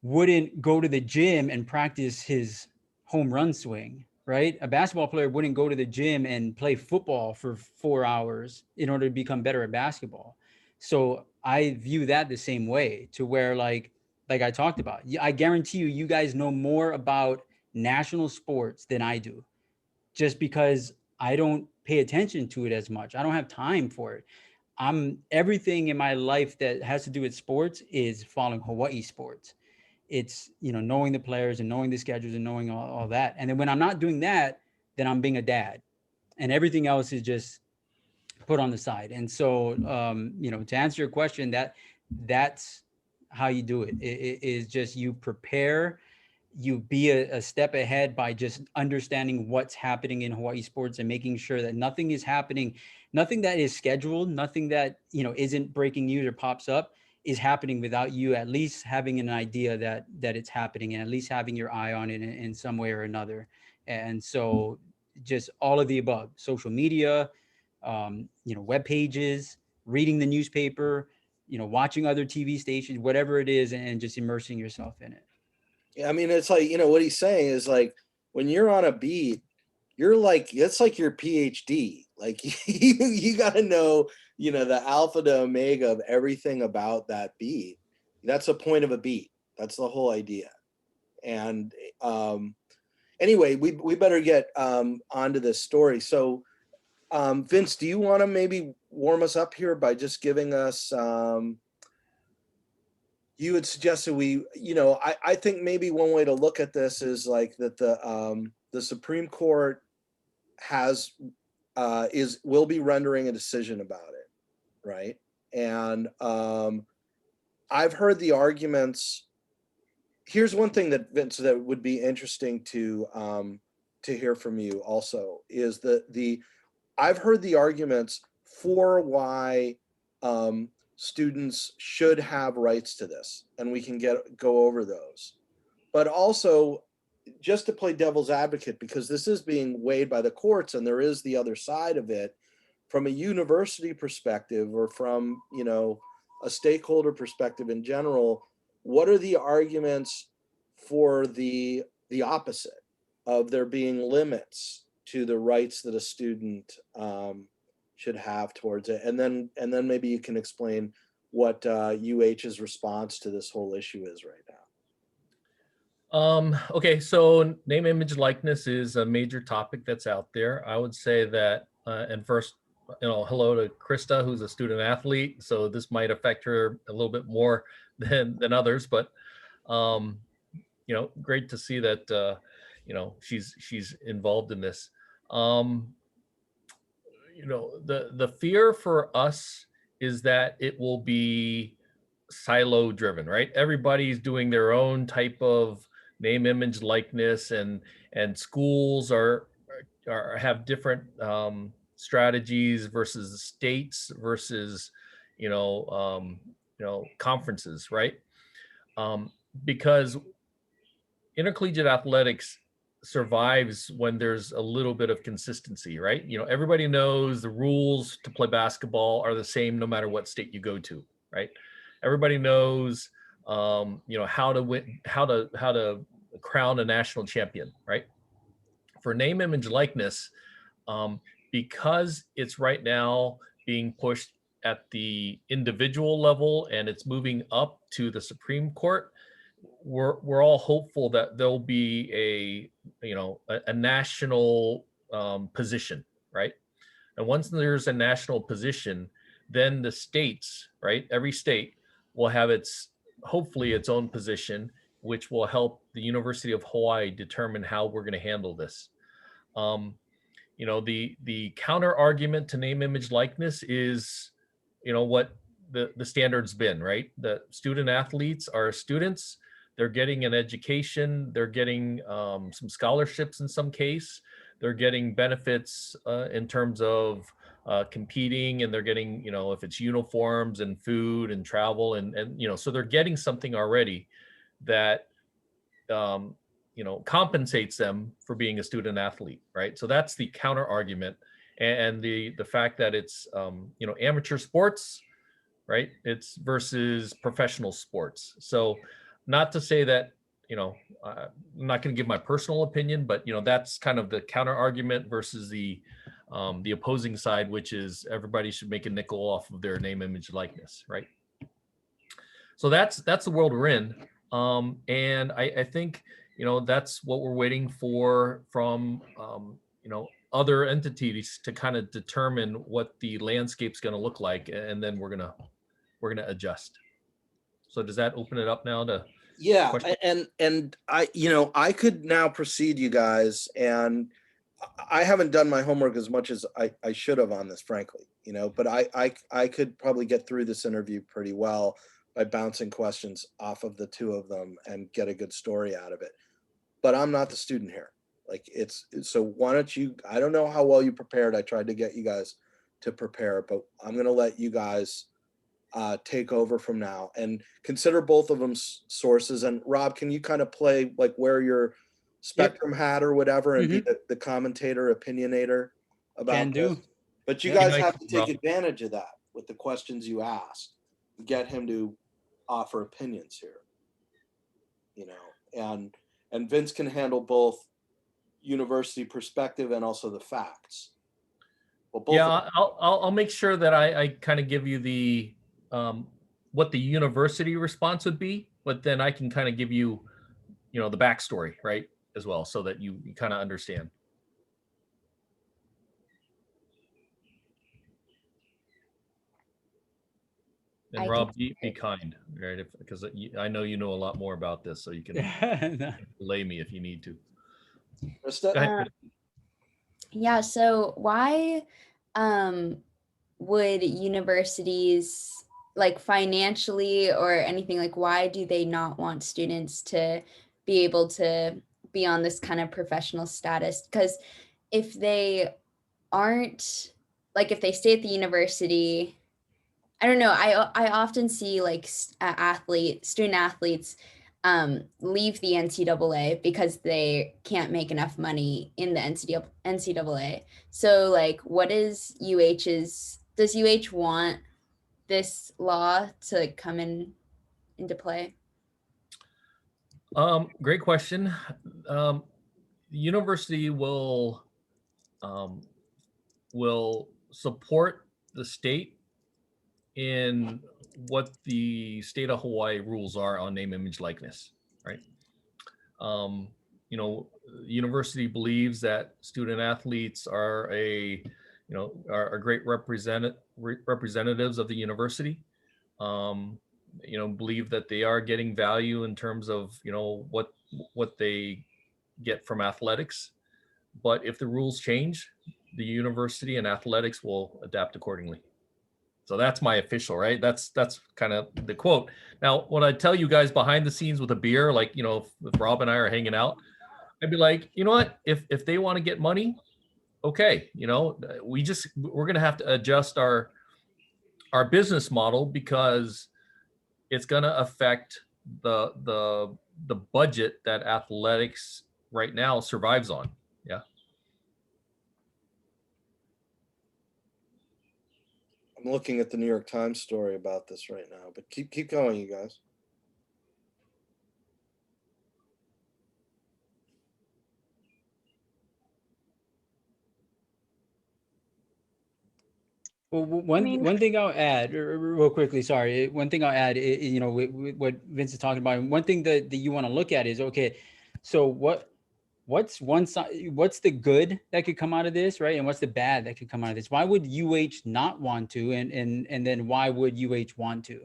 wouldn't go to the gym and practice his home run swing, right? A basketball player wouldn't go to the gym and play football for 4 hours in order to become better at basketball. So I view that the same way, to where like I talked about, I guarantee you guys know more about national sports than I do, just because I don't pay attention to it as much. I don't have time for it. I'm everything in my life that has to do with sports is following Hawaii sports. It's, knowing the players and knowing the schedules and knowing all that. And then when I'm not doing that, then I'm being a dad, and everything else is just put on the side. And so, to answer your question, that's how you do it. It is just, you prepare, you be a step ahead by just understanding what's happening in Hawaii sports and making sure that nothing is happening, nothing that is scheduled, nothing that, isn't breaking news or pops up is happening without you at least having an idea that it's happening, and at least having your eye on it in some way or another. And so just all of the above: social media, web pages, reading the newspaper, watching other TV stations, whatever it is, and just immersing yourself in it. Yeah, I mean, it's like, what he's saying is like, when you're on a beat, you're like, it's like your PhD. Like you got to know, the alpha to omega of everything about that beat. That's the point of a beat. That's the whole idea. And anyway, we better get onto this story. So Vince, do you want to maybe warm us up here by just giving us, you had suggested I think maybe one way to look at this is like that the Supreme Court will be rendering a decision about it, right? And I've heard the arguments. Here's one thing that, Vince, that would be interesting to hear from you also, is that I've heard the arguments for why students should have rights to this, and we can go over those. But also, just to play devil's advocate, because this is being weighed by the courts, and there is the other side of it, from a university perspective, or from a stakeholder perspective in general, what are the arguments for the opposite of there being limits to the rights that a student should have towards it? And then maybe you can explain what UH's response to this whole issue is right now. Okay, so name, image, likeness is a major topic that's out there. I would say that, and first, hello to Krista, who's a student athlete. So this might affect her a little bit more than others, but great to see that she's involved in this. The fear for us is that it will be silo driven, right? Everybody's doing their own type of name, image, likeness, and schools have different strategies versus the states versus conferences, right? Because intercollegiate athletics survives when there's a little bit of consistency, right? Everybody knows the rules to play basketball are the same no matter what state you go to, right? Everybody knows how to win, how to crown a national champion, right? For name, image, likeness, because it's right now being pushed at the individual level and it's moving up to the Supreme Court, we're all hopeful that there'll be a national position, right? And once there's a national position, then the states, right? Every state will have hopefully its own position, which will help the University of Hawaii determine how we're going to handle this. The counter argument to name, image, likeness is, what the standard's been, right? The student athletes are students. They're getting an education. They're getting some scholarships in some case. They're getting benefits in terms of competing, and they're getting, if it's uniforms and food and travel, and so they're getting something already that compensates them for being a student athlete, right? So that's the counter argument. And the fact that it's amateur sports, right? It's versus professional sports. So not to say that, I'm not going to give my personal opinion, but that's kind of the counter argument versus the opposing side, which is everybody should make a nickel off of their name, image, likeness, right? So that's the world we're in. And I think, that's what we're waiting for from, other entities to kind of determine what the landscape's going to look like. And then we're going to adjust. So does that open it up now to? Yeah. Question? And I could now proceed, you guys, and I haven't done my homework as much as I should have on this, frankly, but I could probably get through this interview pretty well by bouncing questions off of the two of them and get a good story out of it. But I'm not the student here. Like so why don't you, I don't know how well you prepared. I tried to get you guys to prepare, but I'm going to let you guys take over from now and consider both of them sources. And Rob, can you kind of play like wear your Spectrum hat or whatever and be the commentator, opinionator about Can do. this? But you Yeah. guys Nice, have to take Rob. advantage of that with the questions you ask. Get him to offer opinions here, and Vince can handle both university perspective and also the facts. Well, both. Yeah, I'll make sure that I kind of give you the what the university response would be, but then I can kind of give you, the backstory, right, as well, so that you kind of understand. And I Rob, can be kind, right? Because I know you know a lot more about this, so you can delay me if you need to. Krista? Go ahead. Yeah, so why would universities, like financially or anything, like why do they not want students to be able to be on this kind of professional status? Because if they aren't, like if they stay at the university, I don't know, I often see like student athletes leave the NCAA because they can't make enough money in the NCAA. So like, what is does UH want this law to come into play? Great question. The university will support the state in what the state of Hawaii rules are on name, image, likeness, right? University believes that student athletes are are great representatives of the university. Believe that they are getting value in terms of, what they get from athletics. But if the rules change, the university and athletics will adapt accordingly. So that's my official, right? That's kind of the quote. Now, when I tell you guys behind the scenes with a beer, like, if Rob and I are hanging out, I'd be like, you know what? If they want to get money, okay. We're going to have to adjust our business model because it's going to affect the budget that athletics right now survives on. Yeah. I'm looking at the New York Times story about this right now, but keep going, you guys. Well, one thing I'll add real quickly, sorry. One thing I'll add, with what Vince is talking about. One thing that you want to look at is, okay, so what's one side, what's the good that could come out of this, right? And what's the bad that could come out of this? Why would UH not want to? And then why would UH want to,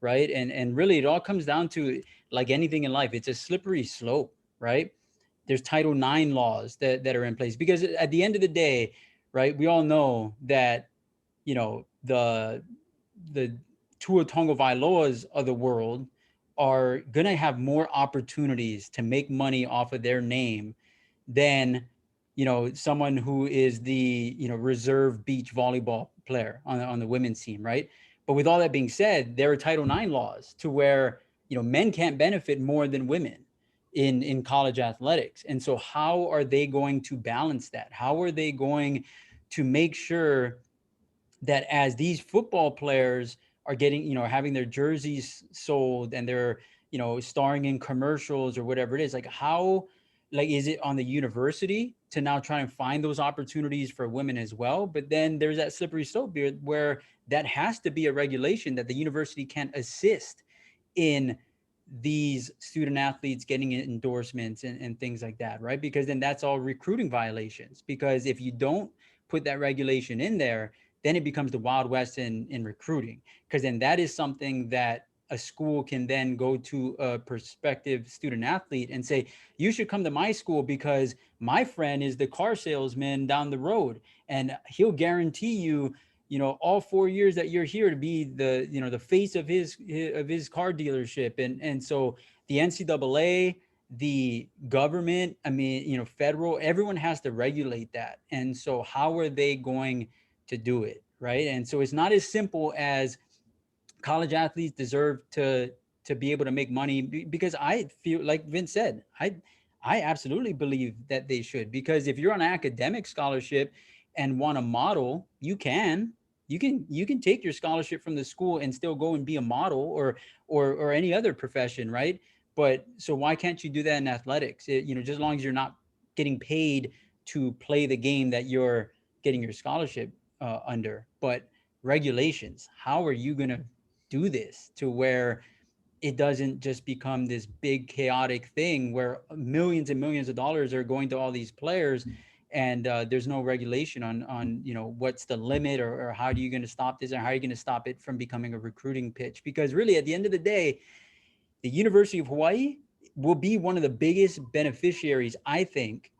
right? And really it all comes down to, like anything in life, it's a slippery slope, right? There's Title IX laws that are in place, because at the end of the day, right, we all know that, the Tua Tonga Vailoas of the world are going to have more opportunities to make money off of their name than someone who is the, reserve beach volleyball player on the women's team, right? But with all that being said, there are Title IX laws to where, men can't benefit more than women in college athletics. And so how are they going to balance that? How are they going to make sure that as these football players are getting, having their jerseys sold and they're, starring in commercials or whatever it is, like how, like, is it on the university to now try and find those opportunities for women as well? But then there's that slippery slope here where that has to be a regulation that the university can assist in these student athletes getting endorsements and things like that, right? Because then that's all recruiting violations. Because if you don't put that regulation in there, then it becomes the Wild West in recruiting. Because then that is something that a school can then go to a prospective student athlete and say, you should come to my school because my friend is the car salesman down the road and he'll guarantee you, all 4 years that you're here to be the, the face of his car dealership. And so the NCAA, the government, I mean, federal, everyone has to regulate that. And so how are they going to do it, right? And so it's not as simple as college athletes deserve to be able to make money, because I feel like Vince said, I absolutely believe that they should, because if you're on an academic scholarship and want to model, you can take your scholarship from the school and still go and be a model or any other profession, right? But so why can't you do that in athletics? Just as long as you're not getting paid to play the game that you're getting your scholarship under. But regulations, how are you going to do this to where it doesn't just become this big chaotic thing where millions and millions of dollars are going to all these players and there's no regulation on what's the limit or how are you going to stop this, or how are you going to stop it from becoming a recruiting pitch? Because really at the end of the day, the University of Hawaii will be one of the biggest beneficiaries, I think,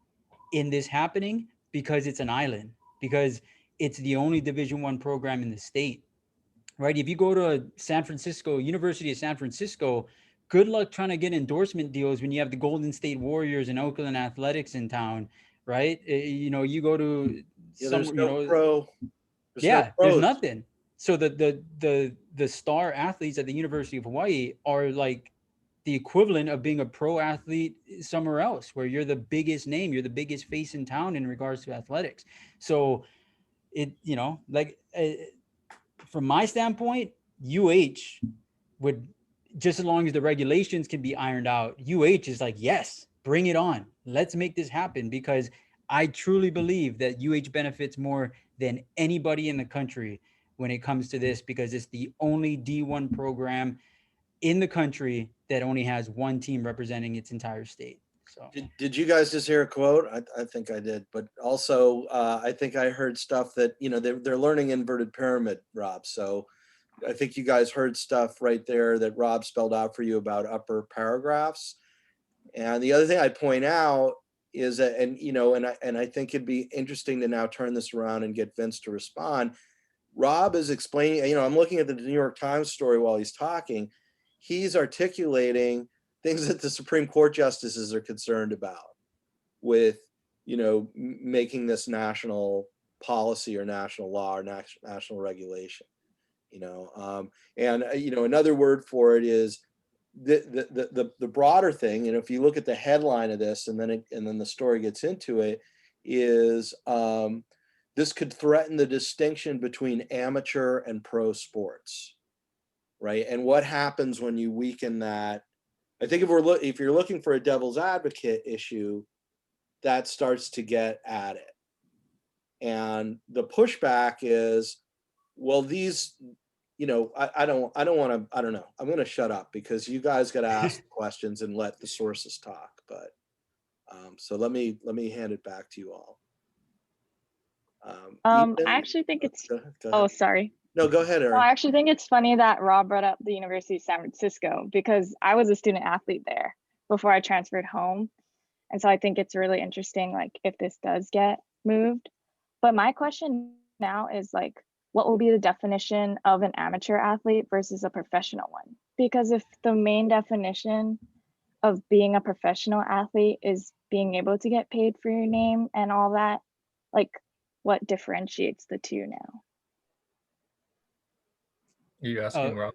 in this happening, because it's an island, because it's the only Division I program in the state, right? If you go to San Francisco, University of San Francisco, good luck trying to get endorsement deals when you have the Golden State Warriors and Oakland Athletics in town, right? You go to There's no pro. There's nothing. So the star athletes at the University of Hawaii are like the equivalent of being a pro athlete somewhere else, where you're the biggest name, you're the biggest face in town in regards to athletics. So it, from my standpoint, UH would, just as long as the regulations can be ironed out, UH is like, yes, bring it on. Let's make this happen, because I truly believe that UH benefits more than anybody in the country when it comes to this, because it's the only D1 program in the country that only has one team representing its entire state. So did you guys just hear a quote? I think I did, but also I think I heard stuff that, they're learning inverted pyramid, Rob. So I think you guys heard stuff right there that Rob spelled out for you about upper paragraphs. And the other thing I'd point out is that, and I think it'd be interesting to now turn this around and get Vince to respond. Rob is explaining, I'm looking at the New York Times story while he's talking. He's articulating things that the Supreme Court justices are concerned about with, making this national policy or national law or national regulation, and another word for it is the broader thing. If you look at the headline of this and then the story gets into it, is this could threaten the distinction between amateur and pro sports, right? And what happens when you weaken that? I think if you're looking for a devil's advocate issue, that starts to get at it. And the pushback is, well, these, I don't know. I'm going to shut up because you guys got to ask questions and let the sources talk. But so let me hand it back to you all. I Ethan? actually think it's, Go ahead. oh, sorry. No, go ahead, No, Erin. I actually think it's funny that Rob brought up the University of San Francisco, because I was a student athlete there before I transferred home. And so I think it's really interesting, like, if this does get moved. But my question now is, like, what will be the definition of an amateur athlete versus a professional one? Because if the main definition of being a professional athlete is being able to get paid for your name and all that? Like, what differentiates the two now? You asking, Rob?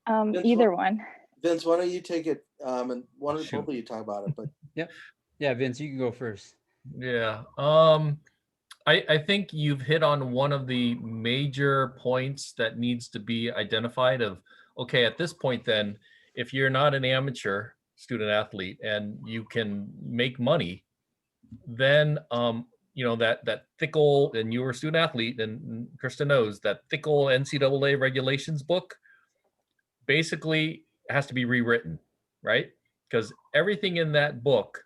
Vince, Either one. Vince, why don't you take it? And both Shoot. of you talk about it, but Yeah, Vince, you can go first. Yeah. I think you've hit on one of the major points that needs to be identified of, okay, at this point then, if you're not an amateur student athlete and you can make money, then you know, that thick old, and you were a student athlete, and Krista knows that thick old NCAA regulations book basically has to be rewritten, right? Because everything in that book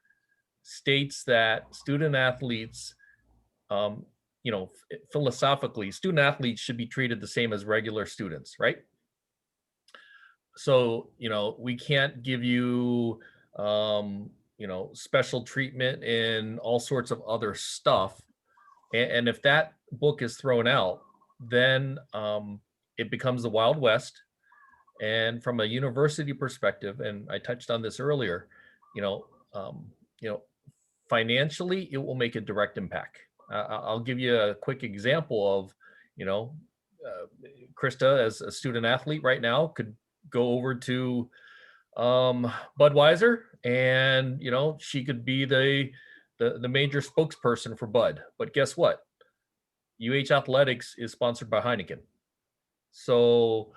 states that student athletes, you know, philosophically, student athletes should be treated the same as regular students, right? So, you know, we can't give you, you know, special treatment in all sorts of other stuff. And if that book is thrown out, then it becomes the Wild West. And from a university perspective, and I touched on this earlier, you know, you know, financially, it will make a direct impact. I'll give you a quick example of, you know, Krista as a student athlete right now could go over to Budweiser, and you know, she could be the major spokesperson for Bud. But guess what? UH Athletics is sponsored by Heineken. So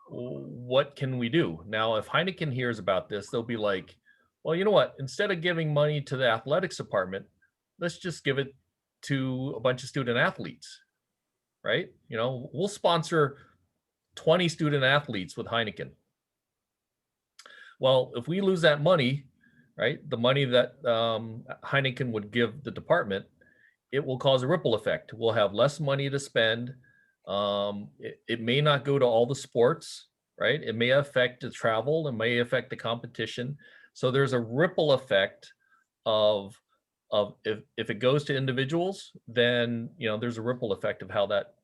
what can we do? Now, if Heineken hears about this, they'll be like, well, you know what? Instead of giving money to the athletics department, let's just give it to a bunch of student athletes, right? You know, we'll sponsor 20 student athletes with Heineken. Well, if we lose that money, right, the money that Heineken would give the department, it will cause a ripple effect. We'll have less money to spend. It may not go to all the sports, right? It may affect the travel, it may affect the competition. So there's a ripple effect of if it goes to individuals, then you know there's a ripple effect of how that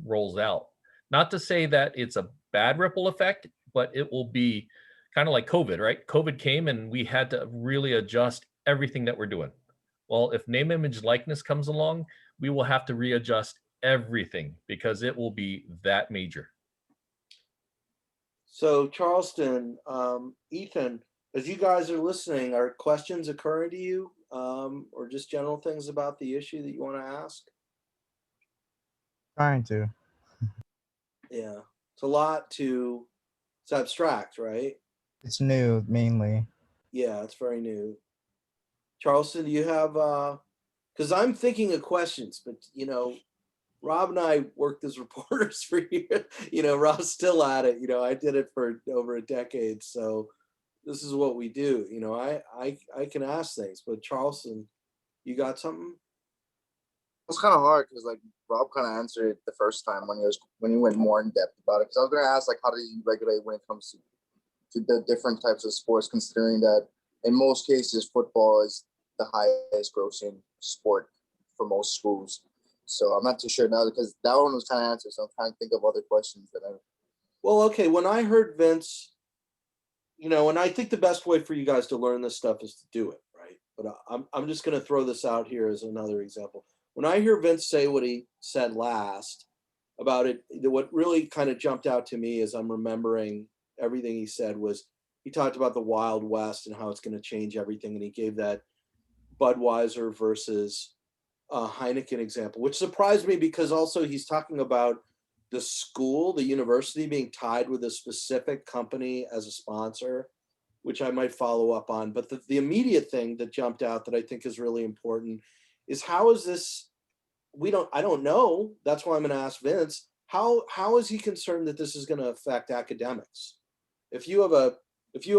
rolls out. Not to say that it's a bad ripple effect, but it will be kind of like COVID, right? COVID came and we had to really adjust everything that we're doing. Well, if name, image, likeness comes along, we will have to readjust everything because it will be that major. so Charleston, Ethan, as you guys are listening, are questions occurring to you, or just general things about the issue that you want to ask? Trying to. Yeah, it's a lot to. It's abstract, right? It's new mainly. Yeah, it's very new. Charleston, do you have? Because I'm thinking of questions, but you know, Rob and I worked as reporters for years. You know, Rob's still at it. You know, I did it for over a decade, so this is what we do. You know, I can ask things, but Charleston, you got something? It's kind of hard because like Rob kind of answered it the first time when he went more in depth about it. Because I was gonna ask like how do you regulate when it comes to the different types of sports, considering that in most cases football is the highest grossing sport for most schools. So I'm not too sure now because that one was kind of answered. So I'm trying to think of other questions that I. Well, okay. When I heard Vince, you know, and I think the best way for you guys to learn this stuff is to do it, right? But I'm just going to throw this out here as another example. When I hear Vince say what he said last about it, what really kind of jumped out to me as I'm remembering everything he said was he talked about the Wild West and how it's going to change everything, and he gave that Budweiser versus Heineken example, which surprised me because also he's talking about the school, the university being tied with a specific company as a sponsor, which I might follow up on. But the immediate thing that jumped out that I think is really important is how is this, I don't know. That's why I'm going to ask Vince, how is he concerned that this is going to affect academics? If you have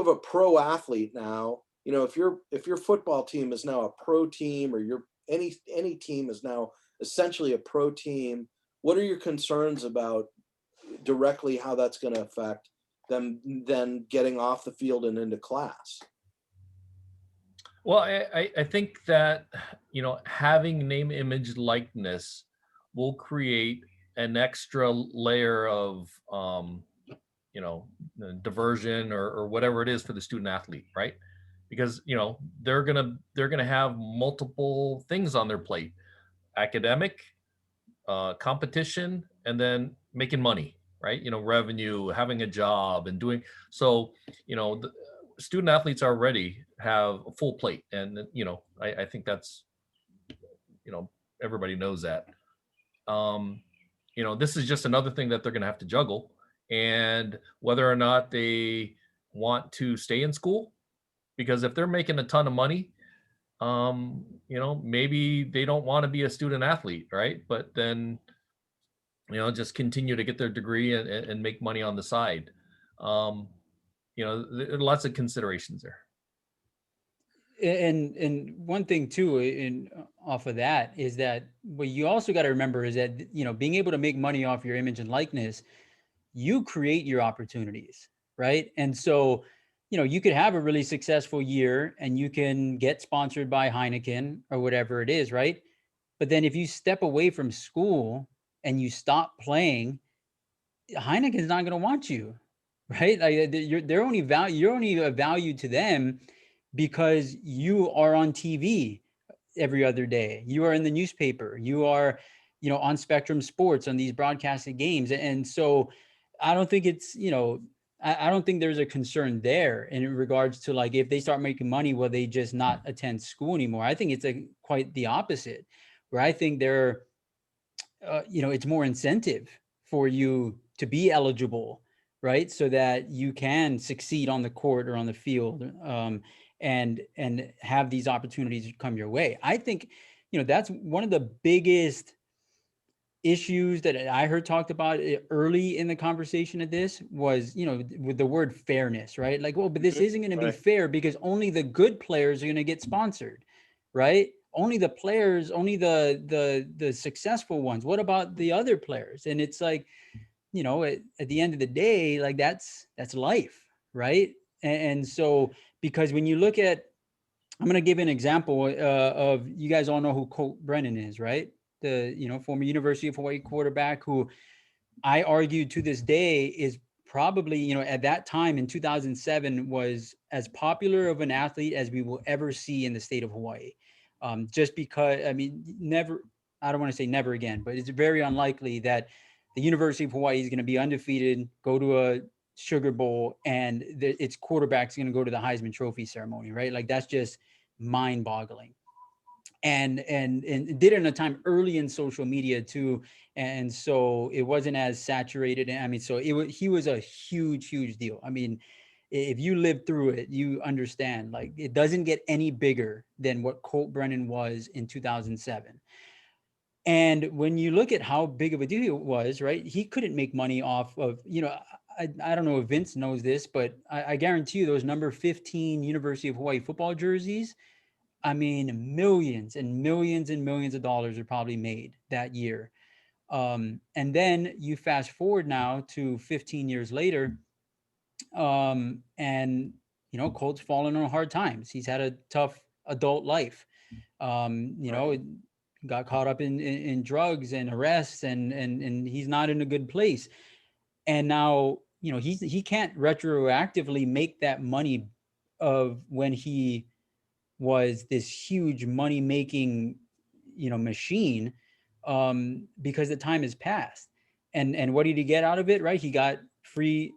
a pro athlete now, you know, if your football team is now a pro team, or any team is now essentially a pro team, what are your concerns about directly how that's going to affect them then getting off the field and into class? Well, I think that, you know, having name, image, likeness will create an extra layer of, you you know, diversion or whatever it is for the student athlete, right? Because, you know, they're gonna have multiple things on their plate: academic, competition, and then making money, right? You know, revenue, having a job, and doing so. You know, the student athletes already have a full plate, and you know, I think that's, you know, everybody knows that. You know, this is just another thing that they're going to have to juggle, and whether or not they want to stay in school, because if they're making a ton of money, you know, maybe they don't want to be a student athlete, right? But then, you know, just continue to get their degree and make money on the side. You know, there are lots of considerations there. And one thing too, in off of that, is that what you also got to remember is that, you know, being able to make money off your image and likeness, you create your opportunities, right? And so, you know, you could have a really successful year and you can get sponsored by Heineken or whatever it is, right? But then if you step away from school and you stop playing, Heineken's not going to want you, right? Like they're only value, you're only a value to them because you are on TV every other day. You are in the newspaper. You are, you know, on Spectrum Sports on these broadcasted games. And so I don't think it's, you know, I don't think there's a concern there in regards to like, if they start making money, will they just not attend school anymore? I think it's quite the opposite, where I think they're, you know, it's more incentive for you to be eligible, right? So that you can succeed on the court or on the field, and have these opportunities come your way. I think, you know, that's one of the biggest issues that I heard talked about early in the conversation of this was, you know, with the word fairness, right? Like, well, but this isn't going to be Right. fair because only the good players are going to get sponsored, right? Only the players, only the successful ones. What about the other players? And it's like, you know, at the end of the day, like that's life, right? And so, because when you look at, I'm going to give an example of, you guys all know who Colt Brennan is, right? The, you know, former University of Hawaii quarterback, who I argue to this day is probably, you know, at that time in 2007 was as popular of an athlete as we will ever see in the state of Hawaii. Just because, I mean, never, I don't want to say never again, but it's very unlikely that the University of Hawaii is going to be undefeated, go to a Sugar Bowl, and its quarterback's going to go to the Heisman Trophy ceremony, right? Like that's just mind-boggling. And did it in a time early in social media too, and so it wasn't as saturated. And I mean, so he was a huge deal. I mean, if you lived through it, you understand, like it doesn't get any bigger than what Colt Brennan was in 2007. And when you look at how big of a deal it was, right, he couldn't make money off of, you know, I don't know if Vince knows this, but I guarantee you those number 15 University of Hawaii football jerseys, I mean, millions and millions and millions of dollars are probably made that year. And then you fast forward now to 15 years later, and, you know, Colt's fallen on hard times. He's had a tough adult life. You know, got caught up in drugs and arrests, and he's not in a good place. And now, you know, he can't retroactively make that money of when he was this huge money making, you know, machine, because the time has passed. And what did he get out of it? Right, he got free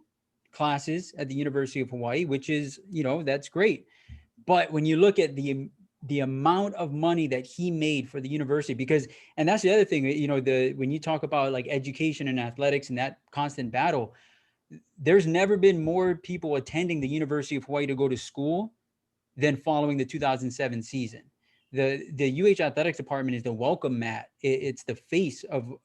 classes at the University of Hawaii, which is, you know, that's great. But when you look at the amount of money that he made for the university, because, and that's the other thing, you know, when you talk about like education and athletics and that constant battle, there's never been more people attending the University of Hawaii to go to school than following the 2007 season. The UH athletics department is the welcome mat. It's the face of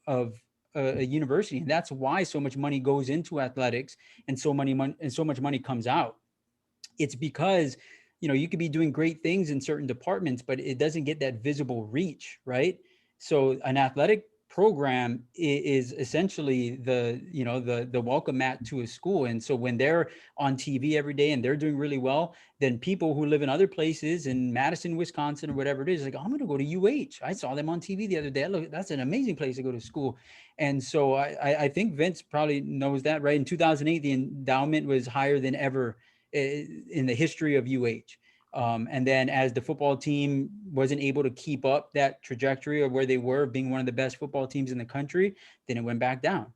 a university, and that's why so much money goes into athletics and so much money comes out. It's because, you know, you could be doing great things in certain departments, but it doesn't get that visible reach, right? So an athletic program is essentially the, you know, the welcome mat to a school. And so when they're on TV every day and they're doing really well, then people who live in other places in Madison, Wisconsin, or whatever it is, like, I'm going to go to UH. I saw them on TV the other day. Look, that's an amazing place to go to school. And so I think Vince probably knows that, right? In 2008, the endowment was higher than ever in the history of UH. And then as the football team wasn't able to keep up that trajectory of where they were being one of the best football teams in the country, then it went back down.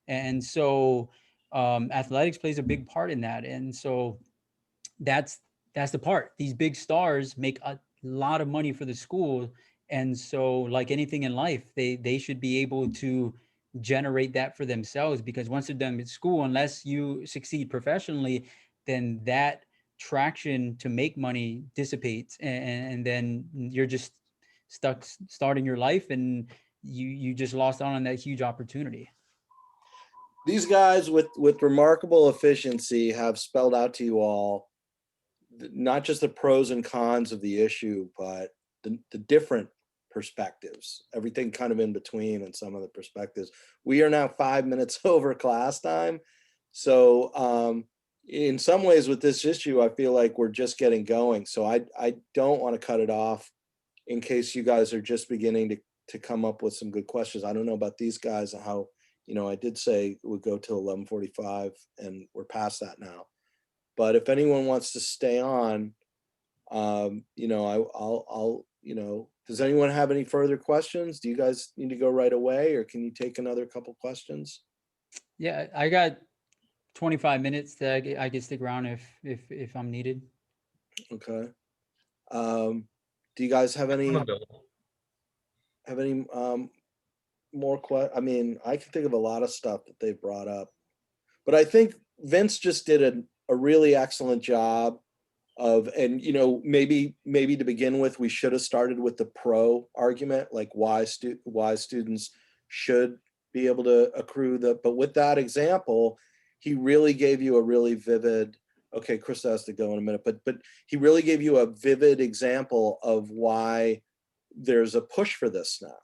And so athletics plays a big part in that. And so that's the part. These big stars make a lot of money for the school. And so like anything in life, they should be able to generate that for themselves, because once they're done with school, unless you succeed professionally, then that traction to make money dissipates, and then you're just stuck starting your life, and you just lost out on that huge opportunity. These guys with remarkable efficiency have spelled out to you all not just the pros and cons of the issue, but the different perspectives, everything kind of in between, and some of the perspectives. We are now 5 minutes over class time. So in some ways with this issue, I feel like we're just getting going. So I don't want to cut it off in case you guys are just beginning to come up with some good questions. I don't know about these guys and how, you know, I did say it would go till 11:45 and we're past that now. But if anyone wants to stay on, you know, I'll, you know, does anyone have any further questions? Do you guys need to go right away, or can you take another couple questions? Yeah, I got 25 minutes that I can stick around if I'm needed. Okay. Do you guys have any Accountability. more I mean, I can think of a lot of stuff that they brought up, but I think Vince just did a really excellent job of, and you know, maybe to begin with, we should have started with the pro argument, like why students should be able to accrue but with that example, he really gave you a really vivid, okay, Krista has to go in a minute, but he really gave you a vivid example of why there's a push for this now,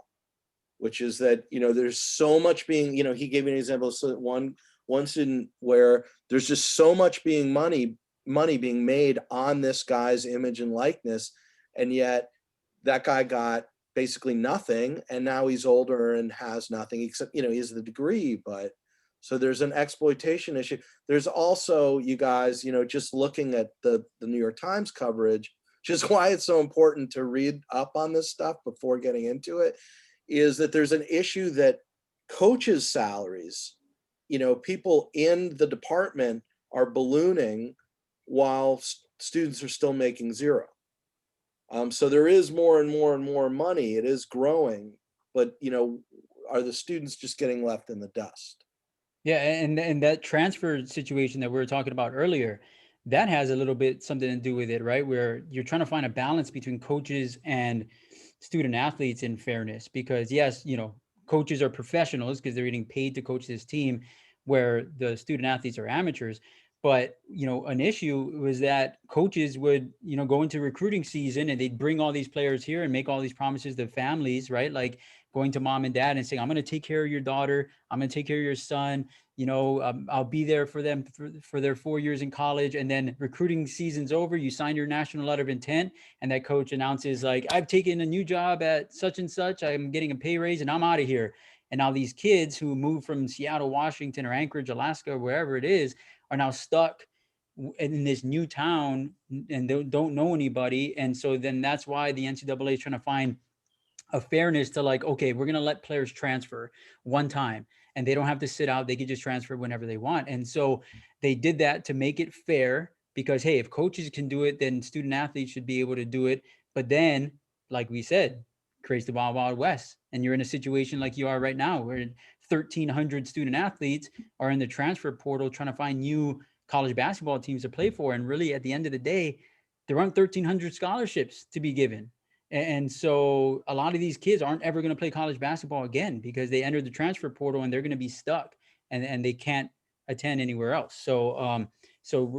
which is that, you know, there's so much being, you know, he gave me an example. So one student where there's just so much money being made on this guy's image and likeness, and yet that guy got basically nothing, and now he's older and has nothing except, you know, he has the degree. But so there's an exploitation issue. There's also, you guys, you know, just looking at the New York Times coverage, which is why it's so important to read up on this stuff before getting into it, is that there's an issue that coaches' salaries, you know, people in the department are ballooning while students are still making zero. So there is more and more and more money. It is growing, but, you know, are the students just getting left in the dust? Yeah, and that transfer situation that we were talking about earlier, that has a little bit something to do with it, right? Where you're trying to find a balance between coaches and student athletes in fairness, because yes, you know, coaches are professionals because they're getting paid to coach this team, where the student athletes are amateurs. But, you know, an issue was that coaches would, you know, go into recruiting season and they'd bring all these players here and make all these promises to families, right? Like going to mom and dad and saying, I'm going to take care of your daughter. I'm going to take care of your son. You know, I'll be there for them for their 4 years in college. And then recruiting season's over. You sign your national letter of intent, and that coach announces, like, I've taken a new job at such and such. I'm getting a pay raise and I'm out of here. And now these kids who moved from Seattle, Washington, or Anchorage, Alaska, or wherever it is, are now stuck in this new town and don't know anybody. And so then that's why the NCAA is trying to find a fairness to, like, okay, we're going to let players transfer one time and they don't have to sit out. They can just transfer whenever they want. And so they did that to make it fair, because, hey, if coaches can do it, then student athletes should be able to do it. But then, like we said, creates the wild, wild west. And you're in a situation like you are right now, where 1,300 student athletes are in the transfer portal trying to find new college basketball teams to play for. And really, at the end of the day, there aren't 1,300 scholarships to be given. And so a lot of these kids aren't ever going to play college basketball again, because they entered the transfer portal and they're going to be stuck, and they can't attend anywhere else. So,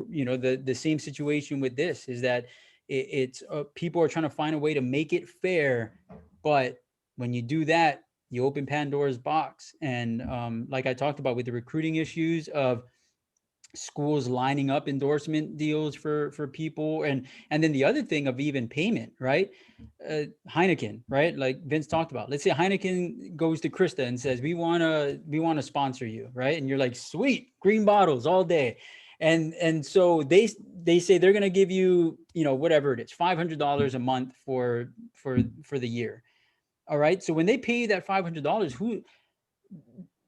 you know, the same situation with this is that it's people are trying to find a way to make it fair. But when you do that, you open Pandora's box. And like I talked about with the recruiting issues of schools lining up endorsement deals for people, and then the other thing of even payment, right? Heineken, right? Like Vince talked about. Let's say Heineken goes to Krista and says, we want to sponsor you, right? And you're like, sweet, green bottles all day. And so they say they're going to give you, you know, whatever it is, $500 a month for the year. All right. So when they pay you that $500,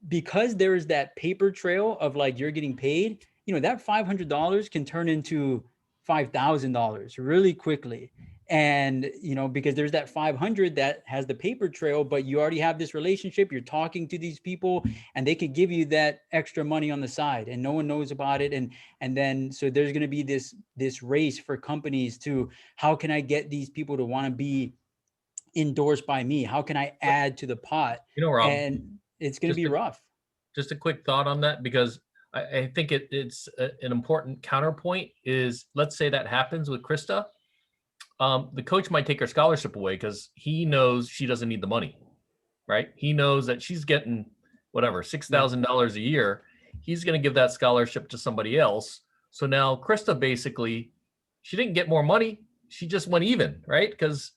because there's that paper trail of like, you're getting paid, you know, that $500 can turn into $5,000 really quickly. And, you know, because there's that 500 that has the paper trail, but you already have this relationship, you're talking to these people, and they could give you that extra money on the side and no one knows about it. And then, so there's going to be this race for companies to, how can I get these people to want to be endorsed by me? How can I add to the pot? You know, Rob, And it's going to be rough. Just a quick thought on that, because I think it's an important counterpoint is, let's say that happens with Krista. The coach might take her scholarship away because he knows she doesn't need the money, right? He knows that she's getting whatever, $6,000 a year. He's going to give that scholarship to somebody else. So now Krista, basically, she didn't get more money. She just went even, right? Because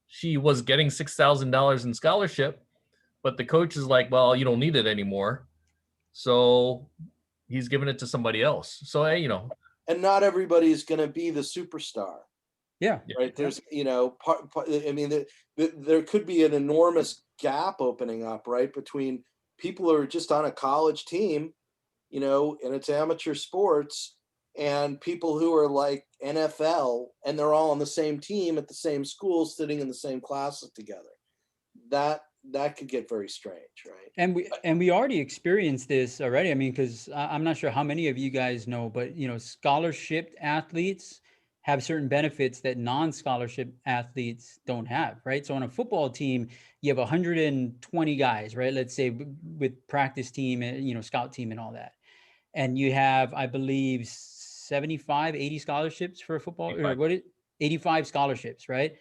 she was getting $6,000 in scholarship, but the coach is like, well, you don't need it anymore. So he's giving it to somebody else. So, you know. And not everybody's going to be the superstar. Yeah. Right. There's, you know, I mean, there could be an enormous gap opening up, right, between people who are just on a college team, you know, and it's amateur sports, and people who are like NFL, and they're all on the same team at the same school, sitting in the same classes together. That could get very strange, right? And we already experienced this already. I mean, because I'm not sure how many of you guys know, but you know, scholarship athletes have certain benefits that non-scholarship athletes don't have, right? So on a football team, you have 120 guys, right? Let's say with practice team and, you know, scout team and all that. And you have, I believe, 75, 80 scholarships for football, 85 scholarships, right?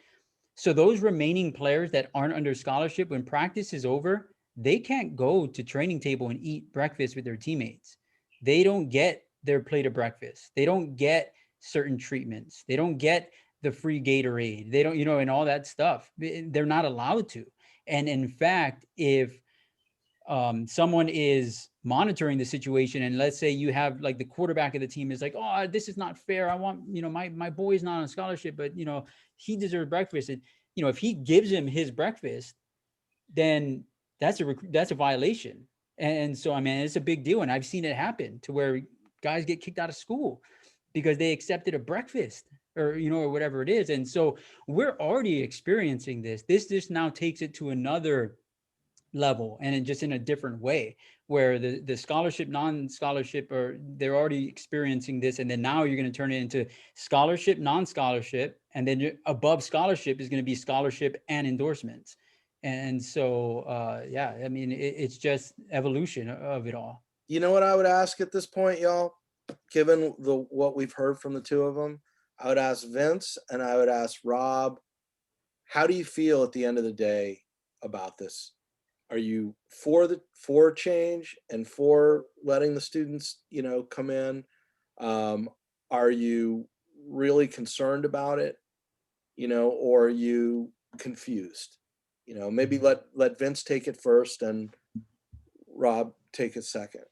So those remaining players that aren't under scholarship, when practice is over, they can't go to training table and eat breakfast with their teammates. They don't get their plate of breakfast. They don't get certain treatments. They don't get the free Gatorade. They don't, you know, and all that stuff. They're not allowed to. And in fact, if someone is monitoring the situation, and let's say you have like the quarterback of the team is like, oh, this is not fair. I want, you know, my boy's not on scholarship, but you know, he deserves breakfast. And, you know, if he gives him his breakfast, then that's a violation. And so, I mean, it's a big deal. And I've seen it happen to where guys get kicked out of school because they accepted a breakfast or, you know, or whatever it is. And so we're already experiencing this. This just now takes it to another level, and just in a different way, where the scholarship, non-scholarship, or they're already experiencing this, and then now you're going to turn it into scholarship, non-scholarship, and then above scholarship is going to be scholarship and endorsements. And so yeah, I mean, it's just evolution of it all. You know what I would ask at this point, y'all, given what we've heard from the two of them, I would ask Vince and I would ask Rob, how do you feel at the end of the day about this? Are you for change and for letting the students, you know, come in? Are you really concerned about it, you know, or are you confused? You know, maybe let Vince take it first and Rob take it second,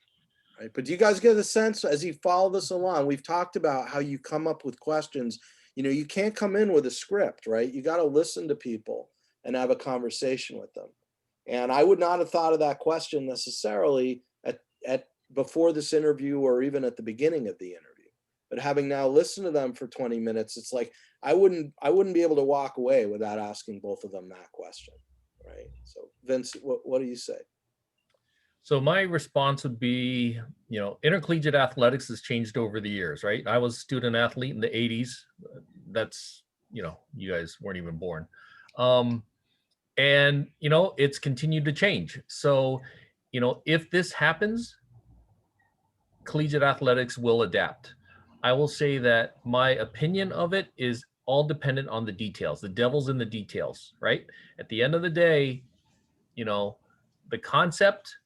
right? But do you guys get a sense as you follow this along? We've talked about how you come up with questions. You know, you can't come in with a script, right? You got to listen to people and have a conversation with them. And I would not have thought of that question necessarily at before this interview or even at the beginning of the interview. But having now listened to them for 20 minutes, it's like I wouldn't be able to walk away without asking both of them that question, right? So Vince, what do you say? So my response would be, you know, intercollegiate athletics has changed over the years, right? I was a student athlete in the 80s. That's, you know, you guys weren't even born. And, you know, it's continued to change. So, you know, if this happens, collegiate athletics will adapt. I will say that my opinion of it is all dependent on the details. The devil's in the details, right? At the end of the day, you know, the concept,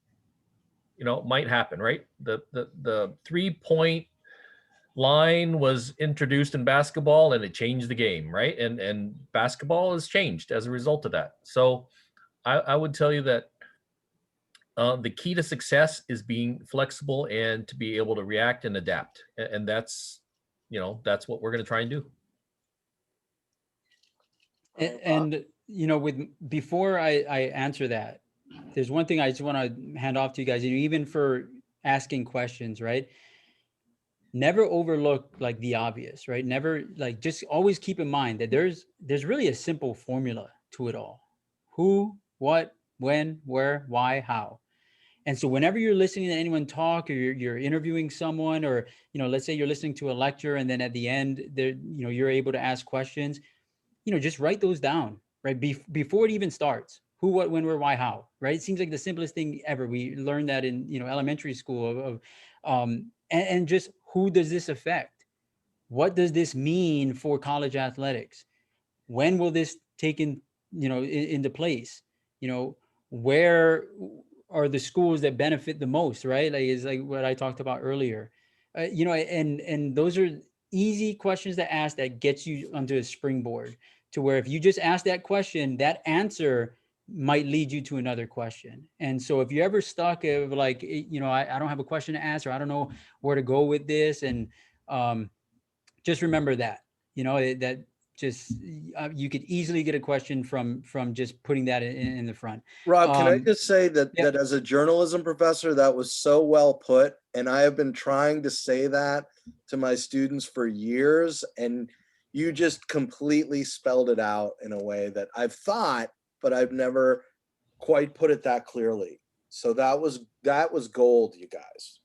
might happen, right? The 3-point line was introduced in basketball and it changed the game, right? And basketball has changed as a result of that. So I would tell you that the key to success is being flexible and to be able to react and adapt. And that's what we're going to try and do. And before I answer that, there's one thing I just want to hand off to you guys, even for asking questions, right? Never overlook like the obvious, right? Never just always keep in mind that there's really a simple formula to it all. Who, what, when, where, why, how. And so whenever you're listening to anyone talk, or you're interviewing someone, or let's say you're listening to a lecture, and then at the end there you're able to ask questions, just write those down, right? Before it even starts. Who, what, when, where, why, how, right? It seems like the simplest thing ever. We learned that in elementary school and just who does this affect? What does this mean for college athletics? When will this take into place? Where are the schools that benefit the most, right? Is like what I talked about earlier. And those are easy questions to ask that gets you onto a springboard, to where if you just ask that question, that answer might lead you to another question. And so if you're ever stuck of like, I don't have a question to ask, or I don't know where to go with this, and just remember that, that just you could easily get a question from just putting that in the front. Rob, can I just say that yeah. that as a journalism professor, that was so well put, and I have been trying to say that to my students for years, and you just completely spelled it out in a way that I've thought, but I've never quite put it that clearly. So that was gold, you guys.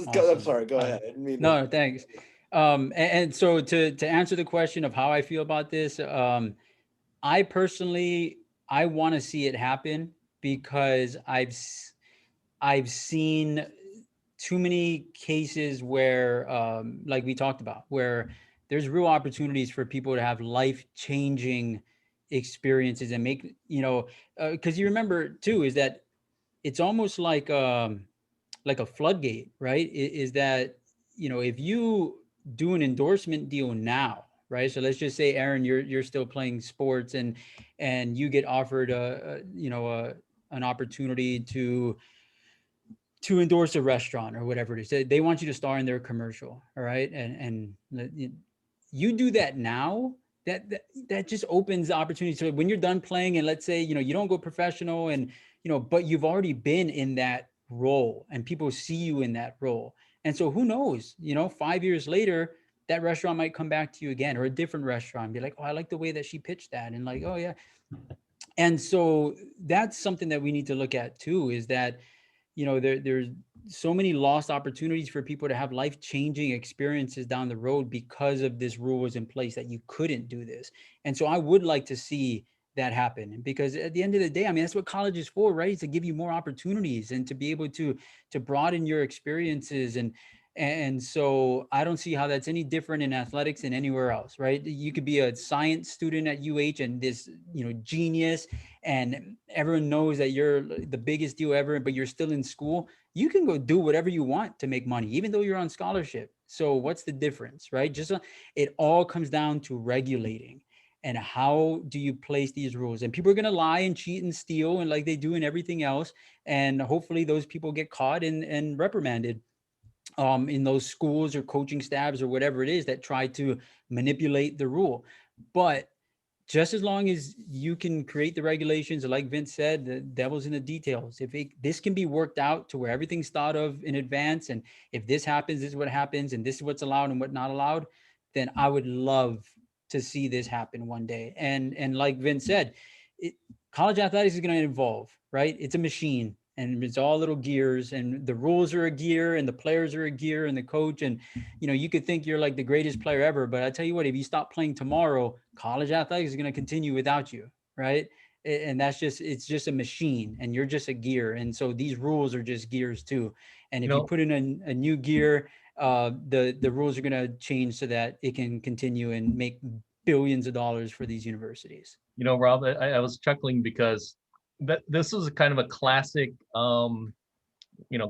Awesome. I'm sorry, go ahead. I didn't mean No, thanks. And so to answer the question of how I feel about this, I personally, I want to see it happen, because I've seen too many cases where, like we talked about, where there's real opportunities for people to have life-changing experiences and make, because you remember too, is that it's almost like a floodgate, right? Is that, if you do an endorsement deal now, right? So let's just say, Aaron, you're still playing sports, and you get offered an opportunity to endorse a restaurant or whatever it is. They want you to star in their commercial, all right? And you do that now, that just opens the opportunity. So when you're done playing, and let's say, you don't go professional, and, but you've already been in that role, and people see you in that role. And so who knows, 5 years later, that restaurant might come back to you again, or a different restaurant, be like, oh, I like the way that she pitched that. And like, oh yeah. And so that's something that we need to look at too, is that, there's so many lost opportunities for people to have life-changing experiences down the road because of this rule was in place that you couldn't do this. And so I would like to see that happen, because at the end of the day, I mean, that's what college is for, right? It's to give you more opportunities and to be able to broaden your experiences. And so I don't see how that's any different in athletics than anywhere else, right? You could be a science student at UH and this, genius, and everyone knows that you're the biggest deal ever, but you're still in school. You can go do whatever you want to make money, even though you're on scholarship. So what's the difference, right? It all comes down to regulating. And how do you place these rules? And people are going to lie and cheat and steal, and like they do in everything else. And hopefully those people get caught and reprimanded in those schools or coaching staffs or whatever it is that try to manipulate the rule. But just as long as you can create the regulations, like Vince said, the devil's in the details. If this can be worked out to where everything's thought of in advance, and if this happens, this is what happens, and this is what's allowed and what not allowed, then I would love to see this happen one day. And like Vince said, college athletics is going to evolve, right? It's a machine, and it's all little gears, and the rules are a gear, and the players are a gear, and the coach. And, you could think you're like the greatest player ever, but I tell you what, if you stop playing tomorrow, college athletics is going to continue without you, right? And it's just a machine, and you're just a gear. And so these rules are just gears too. And if you put in a new gear, the rules are going to change so that it can continue and make billions of dollars for these universities. Rob, I was chuckling because this was a kind of a classic,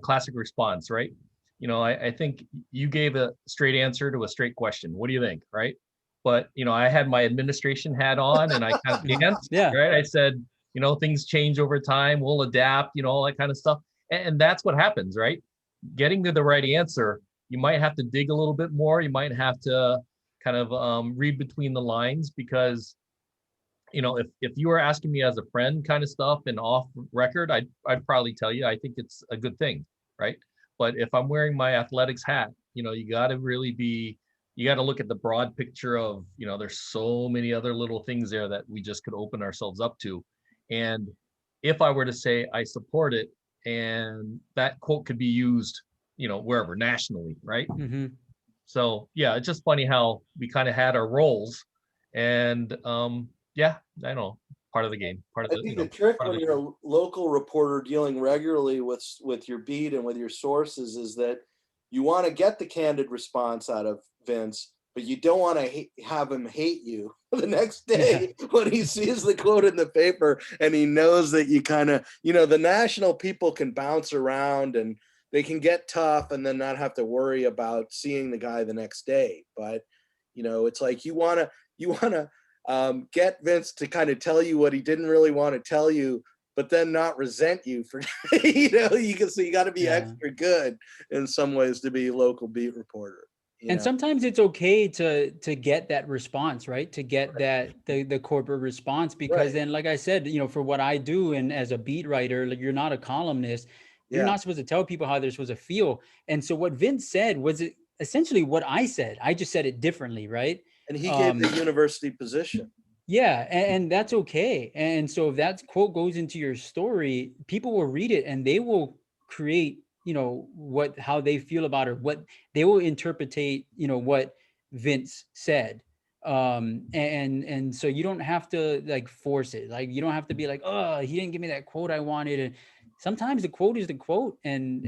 classic response, right? I think you gave a straight answer to a straight question. What do you think, right? But I had my administration hat on and I kind of danced, Yeah. right? I said, things change over time. We'll adapt, all that kind of stuff. And that's what happens, right? Getting to the right answer, you might have to dig a little bit more. You might have to kind of read between the lines, because if you were asking me as a friend kind of stuff and off record, I'd probably tell you I think it's a good thing, right? But if I'm wearing my athletics hat, you got to look at the broad picture of, there's so many other little things there that we just could open ourselves up to. And if I were to say I support it, and that quote could be used, wherever, nationally, right? Mm-hmm. So yeah, it's just funny how we kind of had our roles, and yeah, I know, part of the game, part of I the, think the trick when you're a local reporter dealing regularly with your beat and with your sources is that you want to get the candid response out of Vince, but you don't want to have him hate you the next day when he sees the quote in the paper and he knows that you kind of, the national people can bounce around and they can get tough and then not have to worry about seeing the guy the next day. But, it's like you want to get Vince to kind of tell you what he didn't really want to tell you, but then not resent you for, you got to be extra good in some ways to be a local beat reporter. And sometimes it's okay to get that response, right? To get that the corporate response, because then, like I said, for what I do, and as a beat writer, like, you're not a columnist, you're not supposed to tell people how they're supposed to feel. And so what Vince said was essentially what I said. I just said it differently, right? And he gave the university position. Yeah, and that's okay. And so if that quote goes into your story, people will read it and they will create, how they feel about it, what they will interpretate, what Vince said. And so you don't have to like force it. Like, you don't have to be like, oh, he didn't give me that quote I wanted. And sometimes the quote is the quote. And